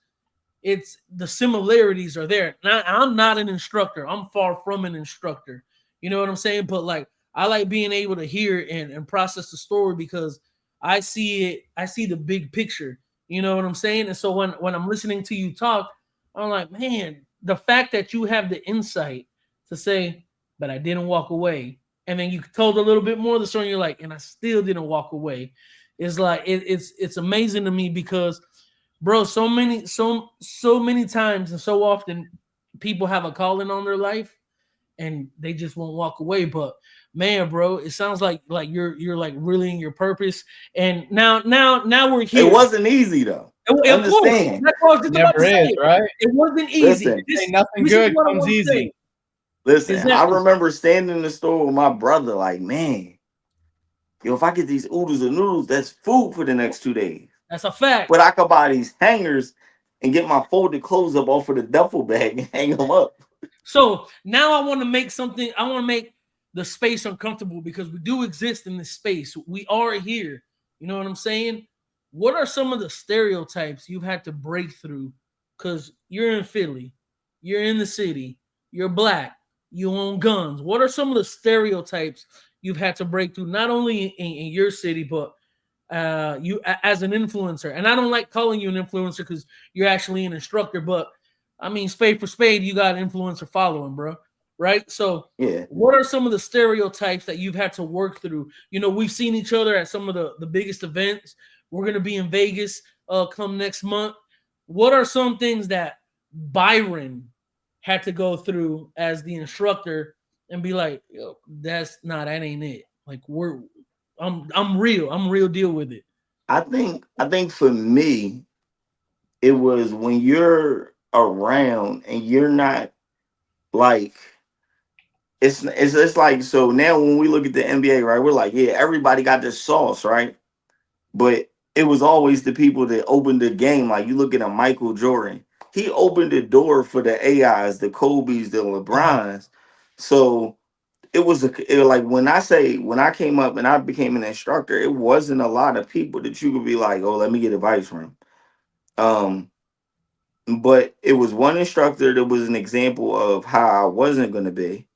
it's the similarities are there. Now, I'm not an instructor. I'm far from an instructor. You know what I'm saying? But like I like being able to hear and process the story because I see it, I see the big picture. You know what I'm saying? And so when I'm listening to you talk, I'm like, man, the fact that you have the insight to say, but I didn't walk away. And then you told a little bit more of the story, and you're like, and I still didn't walk away. It's like it's amazing to me because bro, so many times and so often people have a calling on their life and they just won't walk away. But man, bro, it sounds like you're like really in your purpose. And now we're It here. wasn't easy though. Of course, Understand. that's what I was just about Never to is, say. right? It wasn't easy. Listen. This Ain't nothing this is good what I comes want to say. easy. Listen. I Exactly. remember standing in the store with my brother, like, man, yo, if I get these oodles and noodles, that's food for the next 2 days. That's a fact. But I could buy these hangers and get my folded clothes up off of the duffel bag and hang them up. So now I want to make something, I want to make the space uncomfortable because we do exist in this space. We are here. You know what I'm saying? What are some of the stereotypes you've had to break through? Because you're in Philly, you're in the city, you're black, you own guns. What are some of the stereotypes you've had to break through, not only in your city, but as an influencer? And I don't like calling you an influencer because you're actually an instructor, but I mean, spade for spade, you got influencer following, bro. Right? So, Yeah. what are some of the stereotypes that you've had to work through? You know, we've seen each other at some of the biggest events. We're gonna be in Vegas come next month. What are some things that Byron had to go through as the instructor and be like, yo, that ain't it. Like I'm real. I'm real deal with it. I think for me, it was when you're around and you're not like it's like so now when we look at the NBA, right, we're like, yeah, everybody got this sauce, right? But it was always the people that opened the game. Like you look at a Michael Jordan, he opened the door for the AIs, the Kobe's, the Yeah. LeBrons. So it was like when I came up and I became an instructor, it wasn't a lot of people that you could be like, oh, let me get advice from. Um, but it was one instructor that was an example of how I wasn't gonna be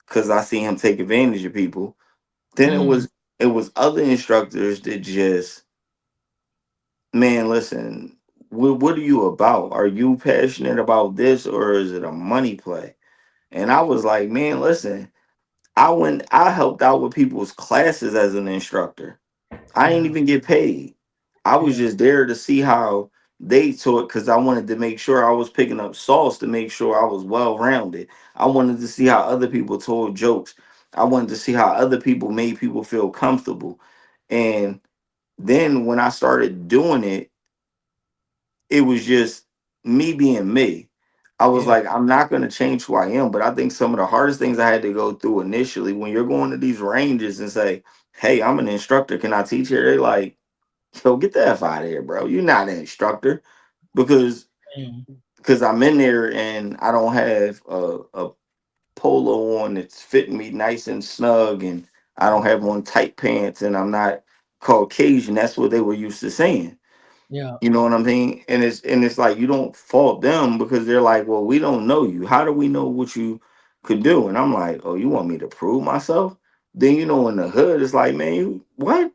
because I see him take advantage of people. Then Mm, it was other instructors that just, man, listen, what are you about? Are you passionate about this or is it a money play? And I was like, man, listen, I helped out with people's classes as an instructor. I didn't yeah. even get paid. I was Yeah. just there to see how they taught because I wanted to make sure I was picking up sauce to make sure I was well rounded. I wanted to see how other people told jokes. I wanted to see how other people made people feel comfortable. And then when I started doing it, it was just me being me. I was Yeah. like, I'm not going to change who I am. But I think some of the hardest things I had to go through initially when you're going to these ranges and say, hey, I'm an instructor. Can I teach here? They like, yo, get the F out of here, bro. You're not an instructor because Mm, I'm in there and I don't have a polo on that's fitting me nice and snug and I don't have on tight pants and I'm not Caucasian. That's what they were used to saying. yeah. You know what I mean? And it's like you don't fault them because they're like, well, we don't know you. How do we know what you could do? And I'm like, oh, you want me to prove myself? Then in the hood, it's like, man, you what?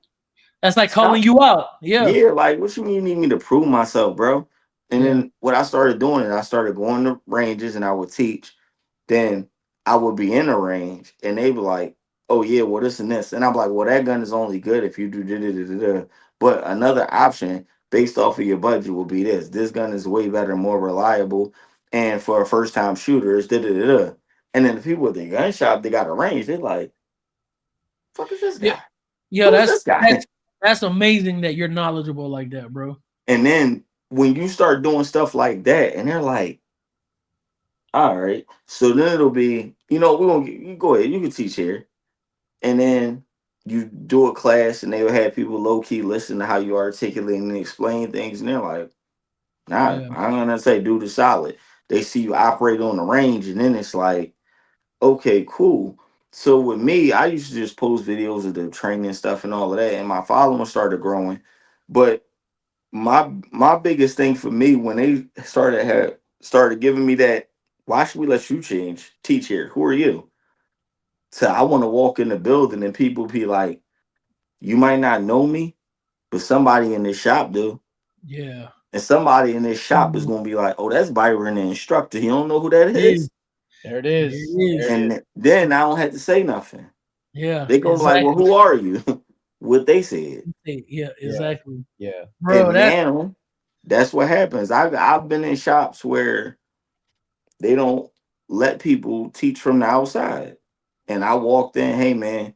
That's like calling Stop. you out. Yeah. Yeah, like what you mean you need me to prove myself, bro? And Yeah. then what I started doing, I started going to ranges and I would teach. Then I would be in the range and they be like, oh yeah, well this and this. And I'm like, well, that gun is only good if you do da da da da da. But another option based off of your budget will be this. This gun is way better, more reliable, and for a first time shooter, it's da da da da. And then the people at the gun shop, they got a range. They're like, fuck is this Yeah, guy? yeah, Who is this guy? that's amazing that you're knowledgeable like that, bro. And then when you start doing stuff like that, and they're like, all right. So then it'll be, we're gonna you go ahead, you can teach here. And then you do a class and they will have people low key listen to how you articulate and explain things, and they're like, nah, Yeah, I'm gonna say do the solid. They see you operate on the range, and then it's like, okay, cool. So with me, I used to just post videos of the training stuff and all of that, and my following started growing. But my biggest thing for me when they started giving me that, why should we let you teach here? Who are you? So I want to walk in the building and people be like, you might not know me, but somebody in this shop do. yeah, And somebody in this shop is Mhm. gonna be like, oh, that's Byron the Instructor. You don't know who that Yeah, is? There it there is. it There is. it is. And then I don't have to say nothing. Yeah, They gonna be like, well, exactly. who are you? What they said. Yeah, Yeah. exactly, Yeah. bro. And That now that's what happens. I've been in shops where they don't let people teach from the outside. And I walked in, hey man,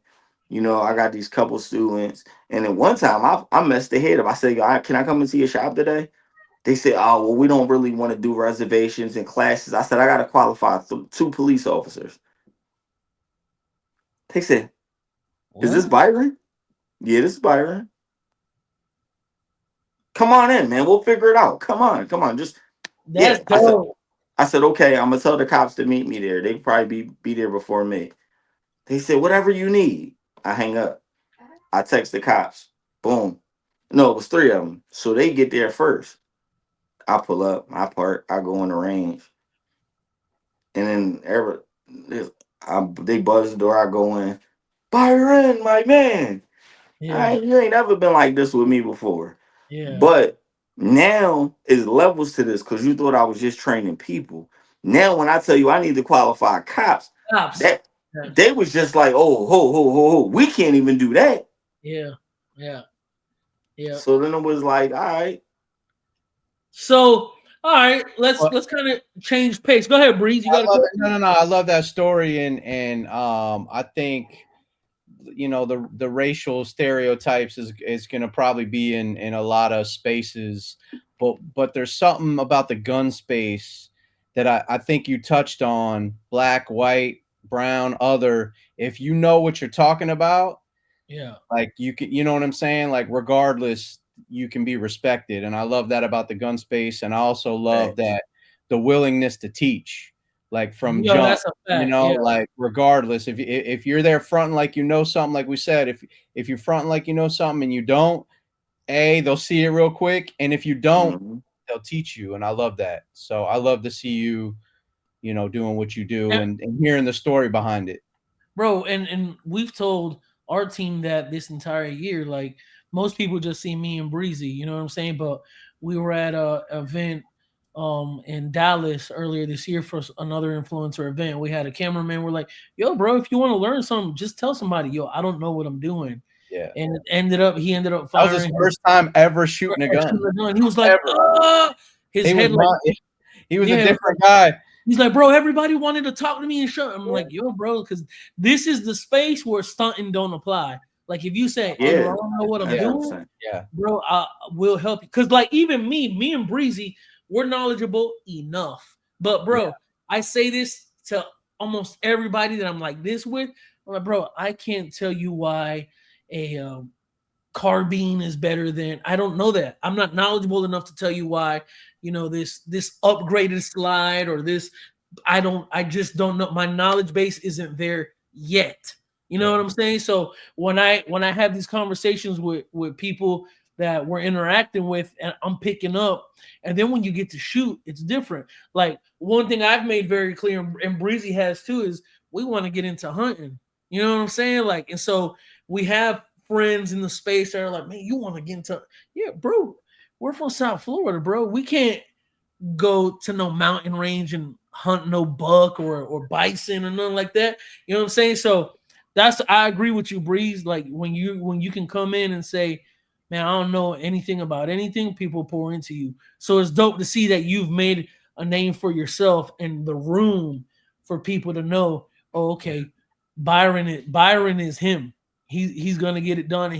I got these couple students. And then one time I messed the head up. I said, can I come into your shop today? They said, oh, well, we don't really want to do reservations and classes. I said, I got to qualify two police officers. They said, is this what? Byron? Yeah, this is Byron. Come on in, man. We'll figure it out. Come on, come on. Just, yeah. That's I said, dope. okay, I'm going to tell the cops to meet me there. They probably be there before me. They said, whatever you need. I hang up. I text the cops. Boom. No, it was three of them. So they get there first. I pull up, I park, I go in the range. And then they buzz the door, I go in. Byron, my man. Yeah, You ain't ever been like this with me before. yeah. But now is levels to this because you thought I was just training people. Now when I tell you I need to qualify cops, Cops. that Yeah, they was just like, oh, ho, ho, ho, ho. We can't even do that. yeah, yeah, yeah. So then it was like, all right. So, all right, let's Well, kind of change pace. Go ahead, Breeze. You got a I love it. question? No, no, no. I love that story, and I think the racial stereotypes is going to probably be in a lot of spaces, but there's something about the gun space that I think you touched on: black, white, brown, other. If you know what you're talking about, Yeah. like you can, you know what I'm saying, like regardless, you can be respected. And I love that about the gun space. And I also love Thanks. that the willingness to teach, like from Yo, jump, that's a fact. Yeah, like regardless, if you're there fronting like you know something, like we said, if you're fronting like you know something and you don't, they'll see it real quick, and if you don't, Mhm. they'll teach you. And I love that. So I love to see you, doing what you do, and, and hearing the story behind it. bro, and we've told our team that this entire year. Like most people just see me and Breezy. You know what I'm saying? But we were at a event in Dallas earlier this year for another influencer event. We had a cameraman. We're like, yo, bro, if you want to learn something, just tell somebody. Yo, I don't know what I'm doing. Yeah, And he ended up that was his firing his first time ever shooting a gun. gun. He was like, Ever. his He was head like, not. He was a yeah. different guy. He's like, bro, everybody wanted to talk to me and show. I'm like, yo, bro, because this is the space where stunting don't apply. Like, if you say, hey, bro, Yeah, I don't know what I'm Yeah, 100%. doing, yeah, bro, I will help you. Because, like, even me and Breezy, we're knowledgeable enough. But, yeah, bro, I say this to almost everybody that I'm like this with. I'm like, bro, I can't tell you why a carbine is better than, I don't know that. I'm not knowledgeable enough to tell you why, this upgraded slide or this, I just don't know. My knowledge base isn't there yet. You know yeah, what I'm saying? So when I have these conversations with people that we're interacting with, and I'm picking up, and then when you get to shoot, it's different. Like one thing I've made very clear, and Breezy has too, is we want to get into hunting. You know what I'm saying? Like, and so we have friends in the space that are like, man, you want to get into, yeah, bro. We're from South Florida, bro. We can't go to no mountain range and hunt no buck or bison or nothing like that. You know what I'm saying? So I agree with you, Breeze. Like when you can come in and say, man, I don't know anything about anything, people pour into you. So it's dope to see that you've made a name for yourself and the room for people to know, oh, okay, Byron is him. He's gonna get it done,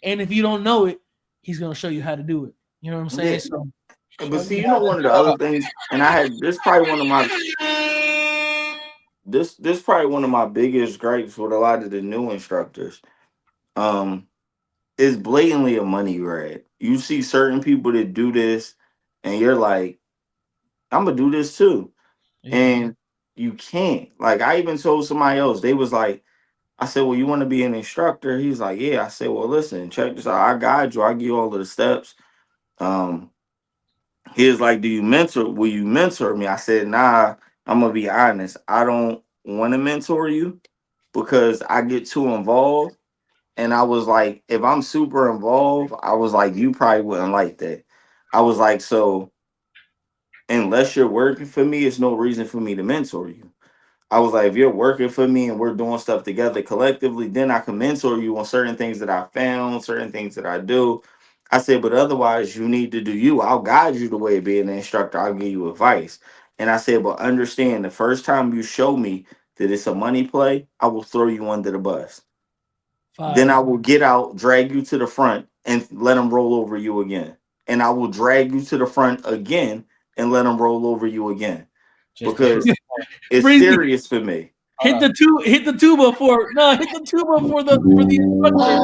and if you don't know it, he's gonna show you how to do it. You know what I'm saying? Yeah. So But see, one of the other things, and I had this probably one of my this probably one of my biggest gripes with a lot of the new instructors. Um, is blatantly a money grab. You see certain people that do this, and you're like, I'm gonna do this too, yeah, and you can't. Like I even told somebody else, they was like, I said, well, you want to be an instructor? He's like, yeah. I said, well, listen, check this out. I guide you. I give you all of the steps. Um, he was like, do you mentor? Will you mentor me? I said, nah. I'm gonna be honest. I don't want to mentor you because I get too involved. And I was like, if I'm super involved, I was like, you probably wouldn't like that. I was like, so unless you're working for me, it's no reason for me to mentor you. I was like, if you're working for me and we're doing stuff together collectively, then I can mentor you on certain things that I found, certain things that I do. I said, but otherwise, you need to do you. I'll guide you the way of being an instructor. I'll give you advice. And I said, but understand the first time you show me that it's a money play, I will throw you under the bus. Then fire. I will get out, drag you to the front, and let them roll over you again. And I will drag you to the front again and let them roll over you again Just to prove. because it's Breezy, serious for me. hit the tuba for the instructor.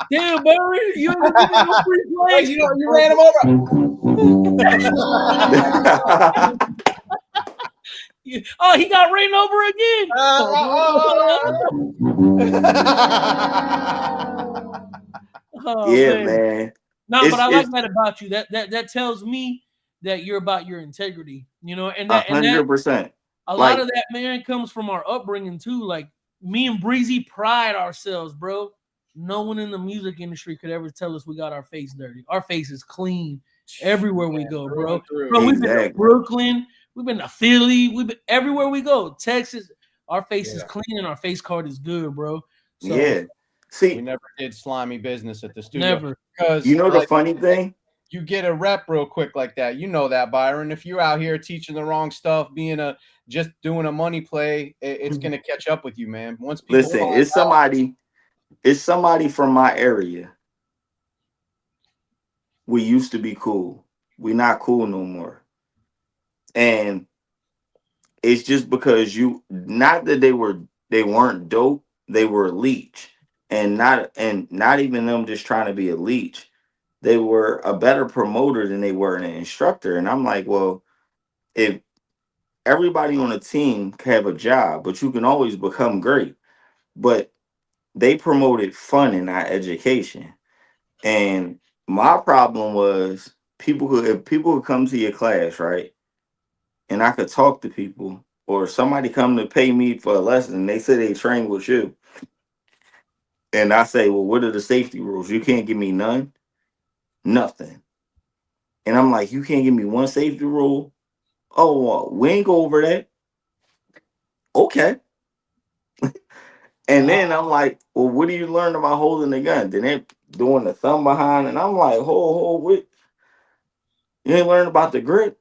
Damn, Byron, you ain't gonna give me no free Wait, play. you ran him over. Oh, he got ran over again. Oh Yeah, man. man. No, but It's I like it's that about you. That tells me that you're about your integrity, you know, and a that 100%. a lot Like, of that, man, comes from our upbringing too. Like me and Breezy pride ourselves, bro. No one in the music industry could ever tell us we got our face dirty. Our face is clean everywhere we go, Through bro. and through. Bro, we've been to exactly. Brooklyn, we've been to Philly, we've been everywhere we go. Texas, our face is Yeah. clean and our face card is good, bro. So Yeah. We See, never did slimy business at the studio never. you because, know the like, funny thing? you get a rep real quick like that. You know that, Byron. If you're out here teaching the wrong stuff, just doing a money play, it's gonna catch up with you, man. Once people Listen, find it's somebody from my area. We used to be cool. We not cool no more. And it's just because you not that they weren't dope, they were a leech. And not even them just trying to be a leech. They were a better promoter than they were an instructor. And I'm like, well, if everybody on a team can have a job, but you can always become great. But they promoted fun and not education. And my problem was if people would come to your class, right? And I could talk to people, or somebody come to pay me for a lesson and they say they train with you. And I say, well, what are the safety rules? You can't give me none, nothing. And I'm like, you can't give me one safety rule? Oh, well, we ain't go over that. Okay. And then I'm like, well, what do you learn about holding the gun? Then they're doing the thumb behind, and I'm like, what? You ain't learn about the grip?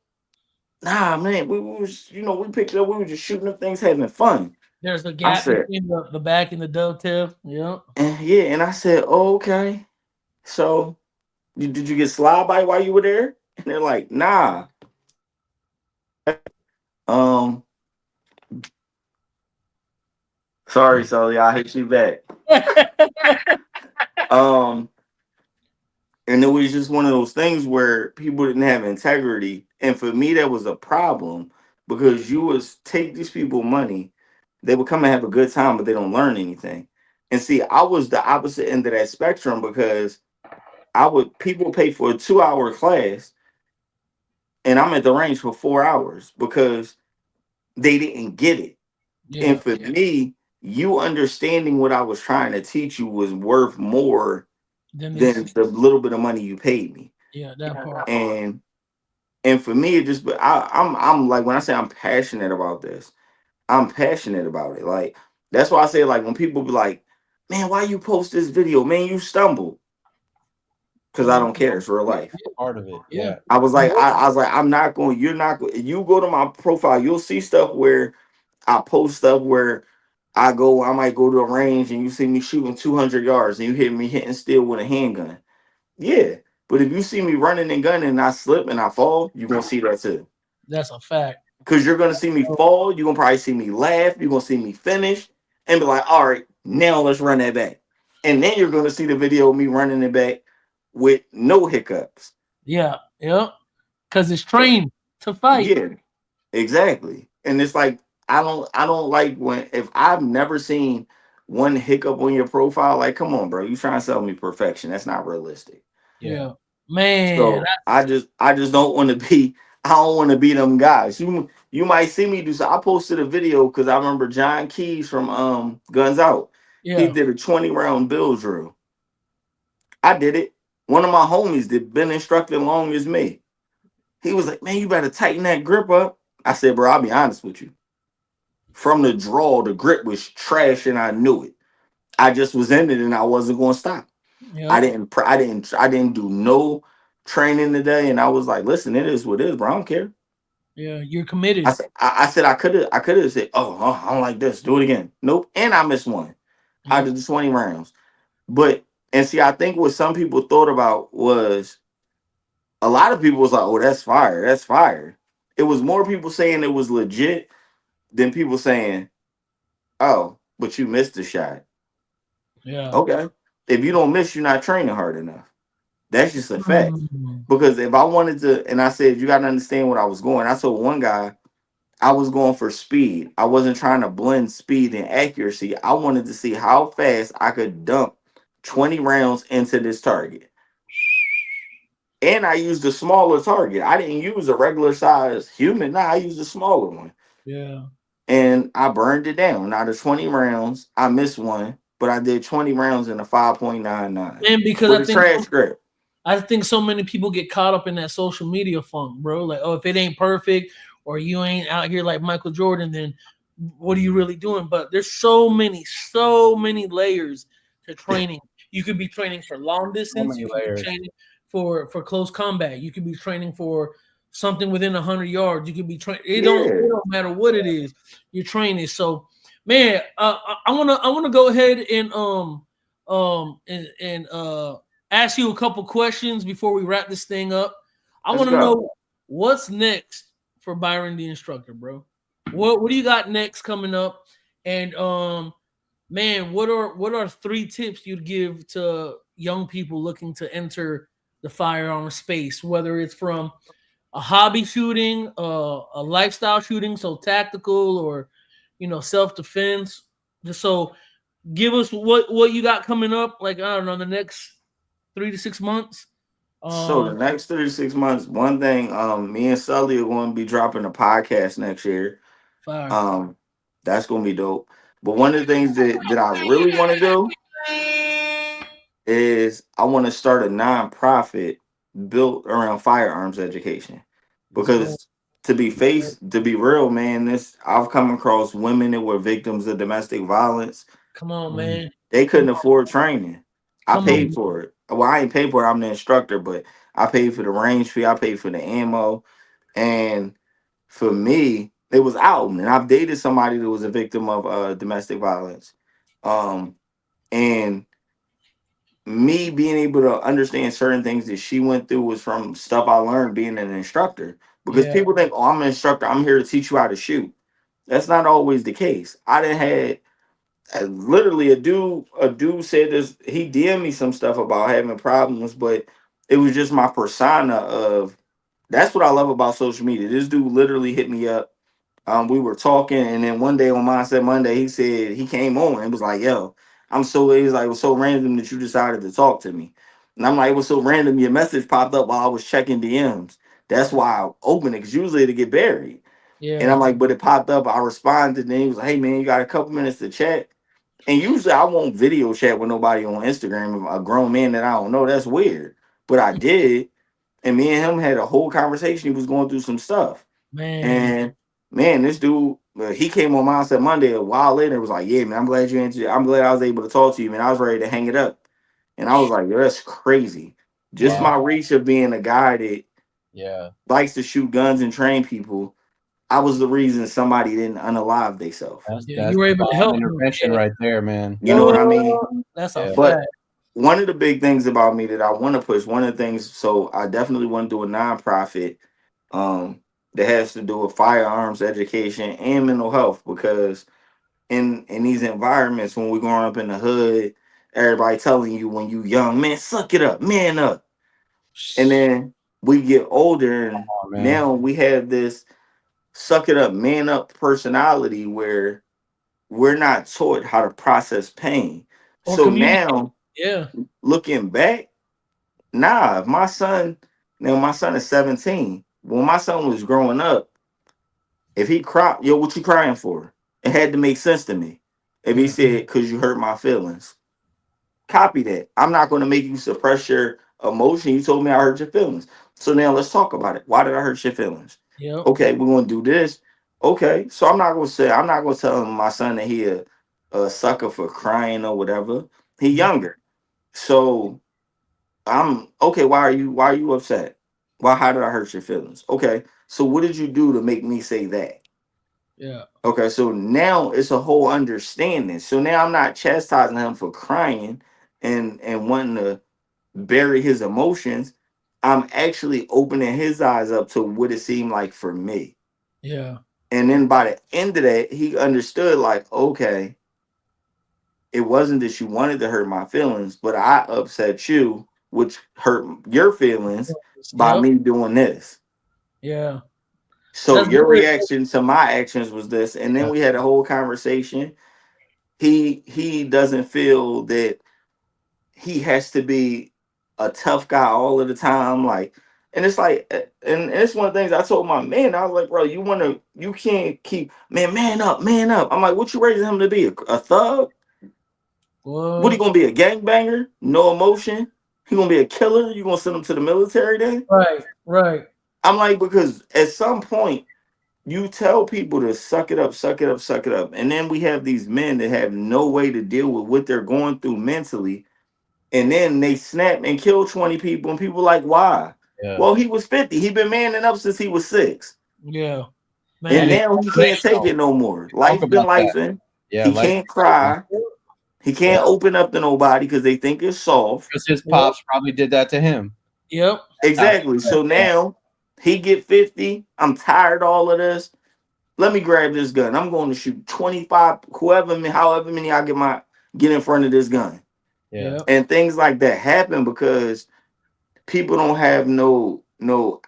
Nah, man, we was, we picked it up, we were just shooting up things, having fun. There's a I gap said, between the back and the dovetail. Yeah. and yeah, and I said, oh, okay. So did you get slide by while you were there? And they're like, nah. Um, sorry, Sully, I hit you back. Um, and it was just one of those things where people didn't have integrity. And for me, that was a problem because you was take these people money, they would come and have a good time, but they don't learn anything. And see, I was the opposite end of that spectrum because people pay for a 2 hour class and I'm at the range for 4 hours because they didn't get it. Yeah. And for me, you understanding what I was trying to teach you was worth more Then than this. the little bit of money you paid me. Yeah, that part. And And for me, it just I'm like when I say I'm passionate about this, I'm passionate about it. Like that's why I say like when people be like, "Man, why you post this video? Man, you stumbled." Because I don't care. It's real life. Part of it. Yeah. Yeah. I was like, I was like, I'm not going. You're not going. You go to my profile, you'll see stuff where I post stuff where I go. I might go to a range and you see me shooting 200 yards and you hit me hitting still with a handgun. Yeah, but if you see me running and gunning and I slip and I fall, you're gonna see that too. That's a fact. Because you're gonna see me fall. You're gonna probably see me laugh. You're gonna see me finish and be like, all right, now let's run that back. And then you're gonna see the video of me running it back with no hiccups. Yeah. Yeah. Because it's So trained to fight. yeah, exactly. And it's like I don't like when if I've never seen one hiccup on your profile, like come on, bro, you trying to sell me perfection. That's not realistic. Yeah. Yeah. Man. So I just don't want to be I don't want to be them guys. You might see me do so. I posted a video because I remember John Keys from Guns Out. He Yeah. did a 20 round bill drill. I did it. One of my homies that been instructed long as me. He was like, man, you better tighten that grip up. I said, bro, I'll be honest with you. From the draw, the grip was trash and I knew it. I just was in it and I wasn't going to stop. I Yep. didn't, I didn't do no training today. And I was like, listen, it is what it is, bro. I don't care. Yeah. You're I committed. said, I could have said, oh, I don't like this. Do it again. Nope. And I missed one out Yep. of the 20 rounds. But, and see, I think what some people thought about was a lot of people was like, oh, that's fire. That's fire. It was more people saying it was legit than people saying, oh, but you missed the shot. Yeah. Okay. If you don't miss, you're not training hard enough. That's just a fact. Mm. Because if I wanted to, and I said, you got to understand what I was going. I told one guy, I was going for speed. I wasn't trying to blend speed and accuracy. I wanted to see how fast I could dump 20 rounds into this target. And I used a smaller target. I didn't use a regular size human. Nah, I used a smaller one. Yeah. And I burned it down. Out of 20 rounds, I missed one, but I did 20 rounds in a 5.99 And because with a trash grip. I think so many people get caught up in that social media funk, bro. Like, oh, if it ain't perfect or you ain't out here like Michael Jordan, then what are you really doing? But there's so many layers to training. You could be training for long So distance. many You could be layers. training for close combat. You could be training for something within 100 yards. You could be training. It Yeah. don't matter what it is. You're training. So, man, I wanna go ahead and ask you a couple questions before we wrap this thing up. I Let's want to go. know what's next for Byron the Instructor, bro. What do you got next coming up? And man, what are three tips you'd give to young people looking to enter the firearm space, whether it's from a hobby shooting, a lifestyle shooting, so tactical or self defense. Just so give us what you got coming up, like I don't know, the next 3 to 6 months. So the Um, next 36 months, one thing, me and Sully are going to be dropping a podcast next year. fire. Um, that's going to be dope. But one of the things that I really want to do is I want to start a nonprofit built around firearms education. Let's go. Because to be real, man, this I've come across women that were victims of domestic violence. Come on, man. They Come couldn't on. afford training. I Come paid on. for it. Well, I ain't paid for it. I'm the instructor, but I paid for the range fee. I paid for the ammo, and for me, it was out. And I've dated somebody that was a victim of domestic violence, um, and me being able to understand certain things that she went through was from stuff I learned being an instructor. Because Yeah. people think, oh, I'm an instructor. I'm here to teach you how to shoot. That's not always the case. I didn't had literally a dude said this. He DM'd me some stuff about having problems, but it was just my persona of. That's what I love about social media. This dude literally hit me up. We were talking, and then one day on Mindset Monday, he said he came on and was like, "Yo, I'm so." He was like, "It was so random that you decided to talk to me," and I'm like, "It was so random. Your message popped up while I was checking DMs. That's why I opened it because usually it'd get buried." And I'm Yeah. like, "But it popped up. I responded." And then he was like, "Hey man, you got a couple minutes to chat?" And usually I won't video chat with nobody on Instagram. A grown man that I don't know, that's weird. But I did. and me and him had a whole conversation. He was going through some stuff, Man. and man, this dude, he came on Mindset Monday a while later. Was like, yeah, man, I'm glad you answered. I'm glad I was able to talk to you, man. I was ready to hang it up, and I was like, yo, that's crazy. Just Yeah. my reach of being a guy that Yeah. likes to shoot guns and train people. I was the reason somebody didn't unalive themselves. Yeah. You That's were able to divine help them. intervention Yeah. right there, man. You know what I mean? That's a Yeah. But fact. one of the big things about me that I want to push, one of the things, so I definitely want to do a nonprofit um, that has to do with firearms education and mental health, because in these environments, when we're growing up in the hood, everybody telling you when you young, man, suck it up, man up. And then we get older, and Oh, man. now we have this suck it up, man up personality where we're not taught how to process pain. Or So communicate. now, Yeah. looking back, nah, if my son, now my son is 17. When my son was growing up, if he cried, yo, what you crying for? It had to make sense to me. If he Yeah. said, because you hurt my feelings, copy that. I'm not going to make you suppress your emotion. You told me I hurt your feelings. So now let's talk about it. Why did I hurt your feelings? Yep. Okay, we're going to do this. Okay, so I'm not going to tell my son that he a sucker for crying or whatever. He Yep. younger. So I'm okay. Why are you upset? Why how did I hurt your feelings? Okay. So what did you do to make me say that? Yeah. Okay, so now it's a whole understanding. So now I'm not chastising him for crying and wanting to bury his emotions. I'm actually opening his eyes up to what it seemed like for me. Yeah. And then by the end of that, he understood like, okay, it wasn't that you wanted to hurt my feelings, but I upset you, which hurt your feelings by Yep. me doing this. Yeah. So That's your very reaction to my actions was this, and then we had a whole conversation. He doesn't feel that he has to be a tough guy all of the time, like, and it's like, and it's one of the things I told my man. I was like, bro, you can't keep man up, man up. I'm like, what you raising him to be, a thug? What, he what. gonna be, a gangbanger? No emotion? He gonna be a killer? You gonna send him to the military then? Right. Right. I'm like, because at some point you tell people to suck it up, suck it up, suck it up. And then we have these men that have no way to deal with what they're going through mentally. And then they snap and kill 20 people. And people like, why? Yeah. Well, he was 50. He been manning up since he was 6. Yeah. And Man. now he can't take it no more. Talk Life been about that. lifing. Yeah. He Life. can't cry. He Yeah. can't open up to nobody because they think it's soft. Because his Yep. pops probably did that to him. Yep. Exactly. So Yeah. now he get 50. I'm tired of all of this. Let me grab this gun. I'm going to shoot 25, however many I get in front of this gun. Yeah. Yep. And things like that happen because people don't have no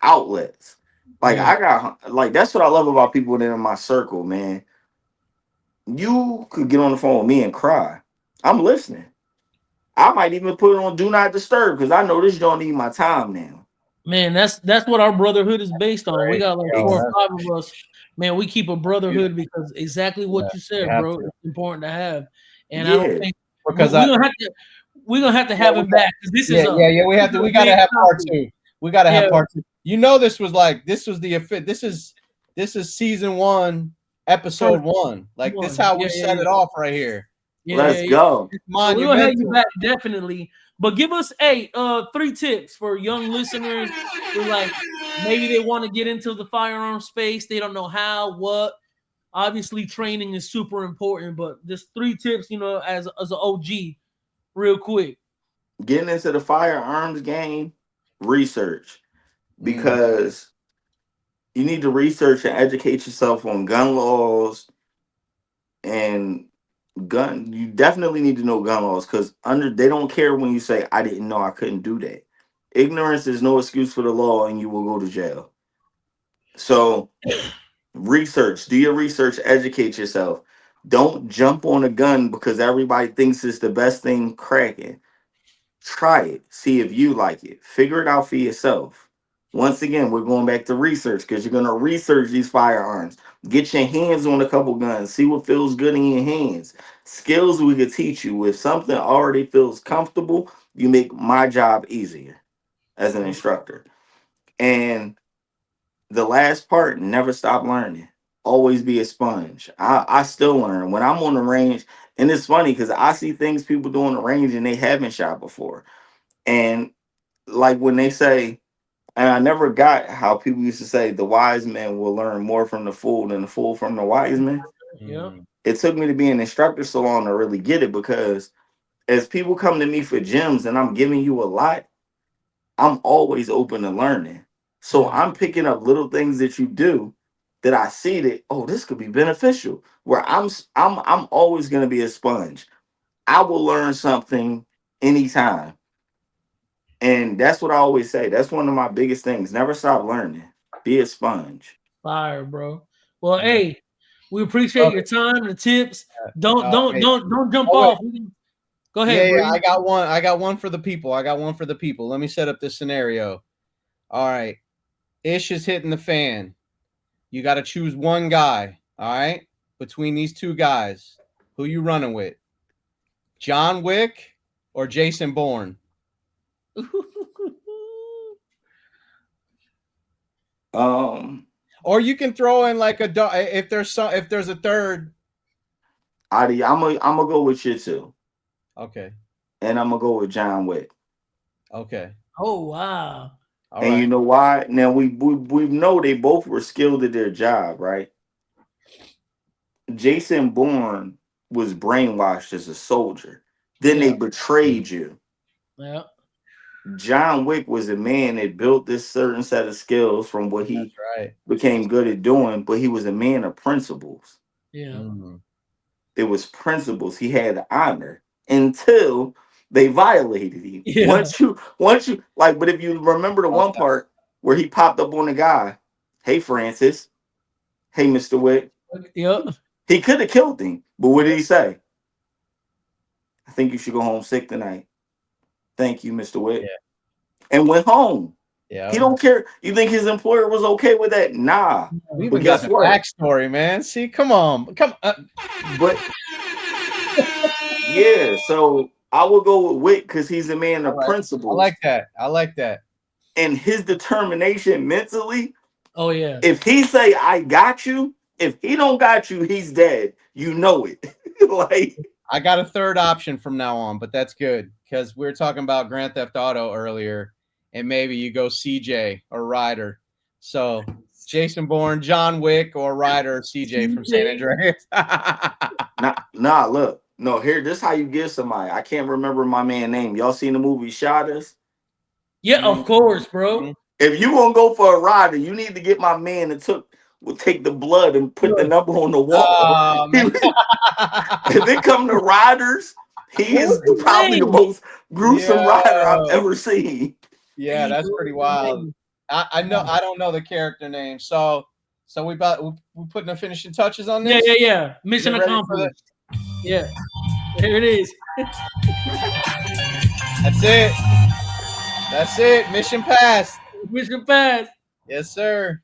outlets. Like Yeah. I got, like, that's what I love about people that are in my circle, man. You could get on the phone with me and cry. I'm listening. I might even put it on do not disturb because I know this don't need my time now. Man, that's what our brotherhood is based on. We Great. got like Yo, 4 or Ex- that's 5 of us. Man, we keep a brotherhood beautiful. because exactly Yeah. what you You said, have bro. to. It's important to have, and I don't yeah. think Because we're gonna have to have him back because yeah, we have to. We gotta big have part topic. 2. We gotta Yeah, have part 2. You know, this was like this is season 1, episode first 1. Like, this one. how Yeah, we yeah, set yeah, it off right here. yeah, yeah, Let's yeah. go. It's So we're gonna have you monumental. back definitely. But give us 3 tips for young listeners who like maybe they want to get into the firearm space. They don't know how, what. Obviously, training is super important, but just 3 tips, as an OG, real quick. Getting into the firearms game, research, Mm, because you need to research and educate yourself on gun laws and gun. You definitely need to know gun laws because they don't care when you say I didn't know I couldn't do that. Ignorance is no excuse for the law, and you will go to jail. So research, do your research, educate yourself. Don't jump on a gun because everybody thinks it's the best thing cracking. Try it, see if you like it, figure it out for yourself. Once again, we're going back to research because you're going to research these firearms. Get your hands on a couple guns, see what feels good in your hands. Skills we could teach you. If something already feels comfortable, you make my job easier as an instructor. And the last part, never stop learning. Always be a sponge. I still learn when I'm on the range, and it's funny because I see things people do on the range and they haven't shot before. And like when they say, and I never got how people used to say the wise man will learn more from the fool than the fool from the wise man. Yep. It took me to be an instructor so long to really get it, because as people come to me for gyms and I'm giving you a lot, I'm always open to learning. So Yeah. I'm picking up little things that you do that I see that, oh, this could be beneficial. Where I'm always going to be a sponge. I will learn something anytime. And that's what I always say. That's one of my biggest things. Never stop learning. Be a sponge. Fire, bro. Well, Yeah. hey, we appreciate your time, the tips. Don't Oh, don't wait. don't don't jump Oh, wait. off. Go ahead, Yeah, Bree. I got one. I got one for the people. Let me set up this scenario. All right. Ish is hitting the fan. You got to choose one guy. All right. Between these two guys, who you running with? John Wick or Jason Bourne? Um, Or you can throw in like if there's a third. Adi, I'm gonna go with you too, Okay. and I'm gonna go with John Wick. Okay. Oh wow. All And you right. know why? Now we know they both were skilled at their job, right? Jason Bourne was brainwashed as a soldier. Then they Yeah. betrayed you. Yeah. John Wick was a man that built this certain set of skills from what That's he right. became good at doing, but he was a man of principles. Yeah. It was principles. He had honor until they violated him. Yeah. Once you like, but if you remember the one part where he popped up on the guy, hey Francis, hey Mr. Wick, Yep. he could have killed him, but what did Yep. he say? I think you should go home sick tonight. Thank you, Mr. Wick. Yeah. And went home. Yeah. He don't care. You think his employer was okay with that? Nah. We But even got guess the what? backstory, man. See, come on. But yeah, so I will go with Wick because he's a man All of right. I principles. like that. I like that. And his determination mentally, Oh yeah. if he say I got you, if he don't got you, he's dead. You know it. Like, I got a third option from now on, but that's good because we were talking about Grand Theft Auto earlier, and maybe you go CJ or Ryder. So Jason Bourne, John Wick, or Ryder or CJ from San Andreas. look. No, here, this how you give somebody. I can't remember my man name. Y'all seen the movie Shot Us? Yeah, of course, bro. If you gonna go for a rider, you need to get my man that will take the blood and put the number on the wall. Oh, man. If it come to riders, he What was is his probably the name? most gruesome rider I've Yo. ever seen. Yeah, that's pretty wild. I know I don't know the character name. So we putting the finishing touches on Yeah, this. yeah. Mission Get ready for accomplished. Yeah. There it is. That's it. That's it. Mission passed. Mission passed. Yes, sir.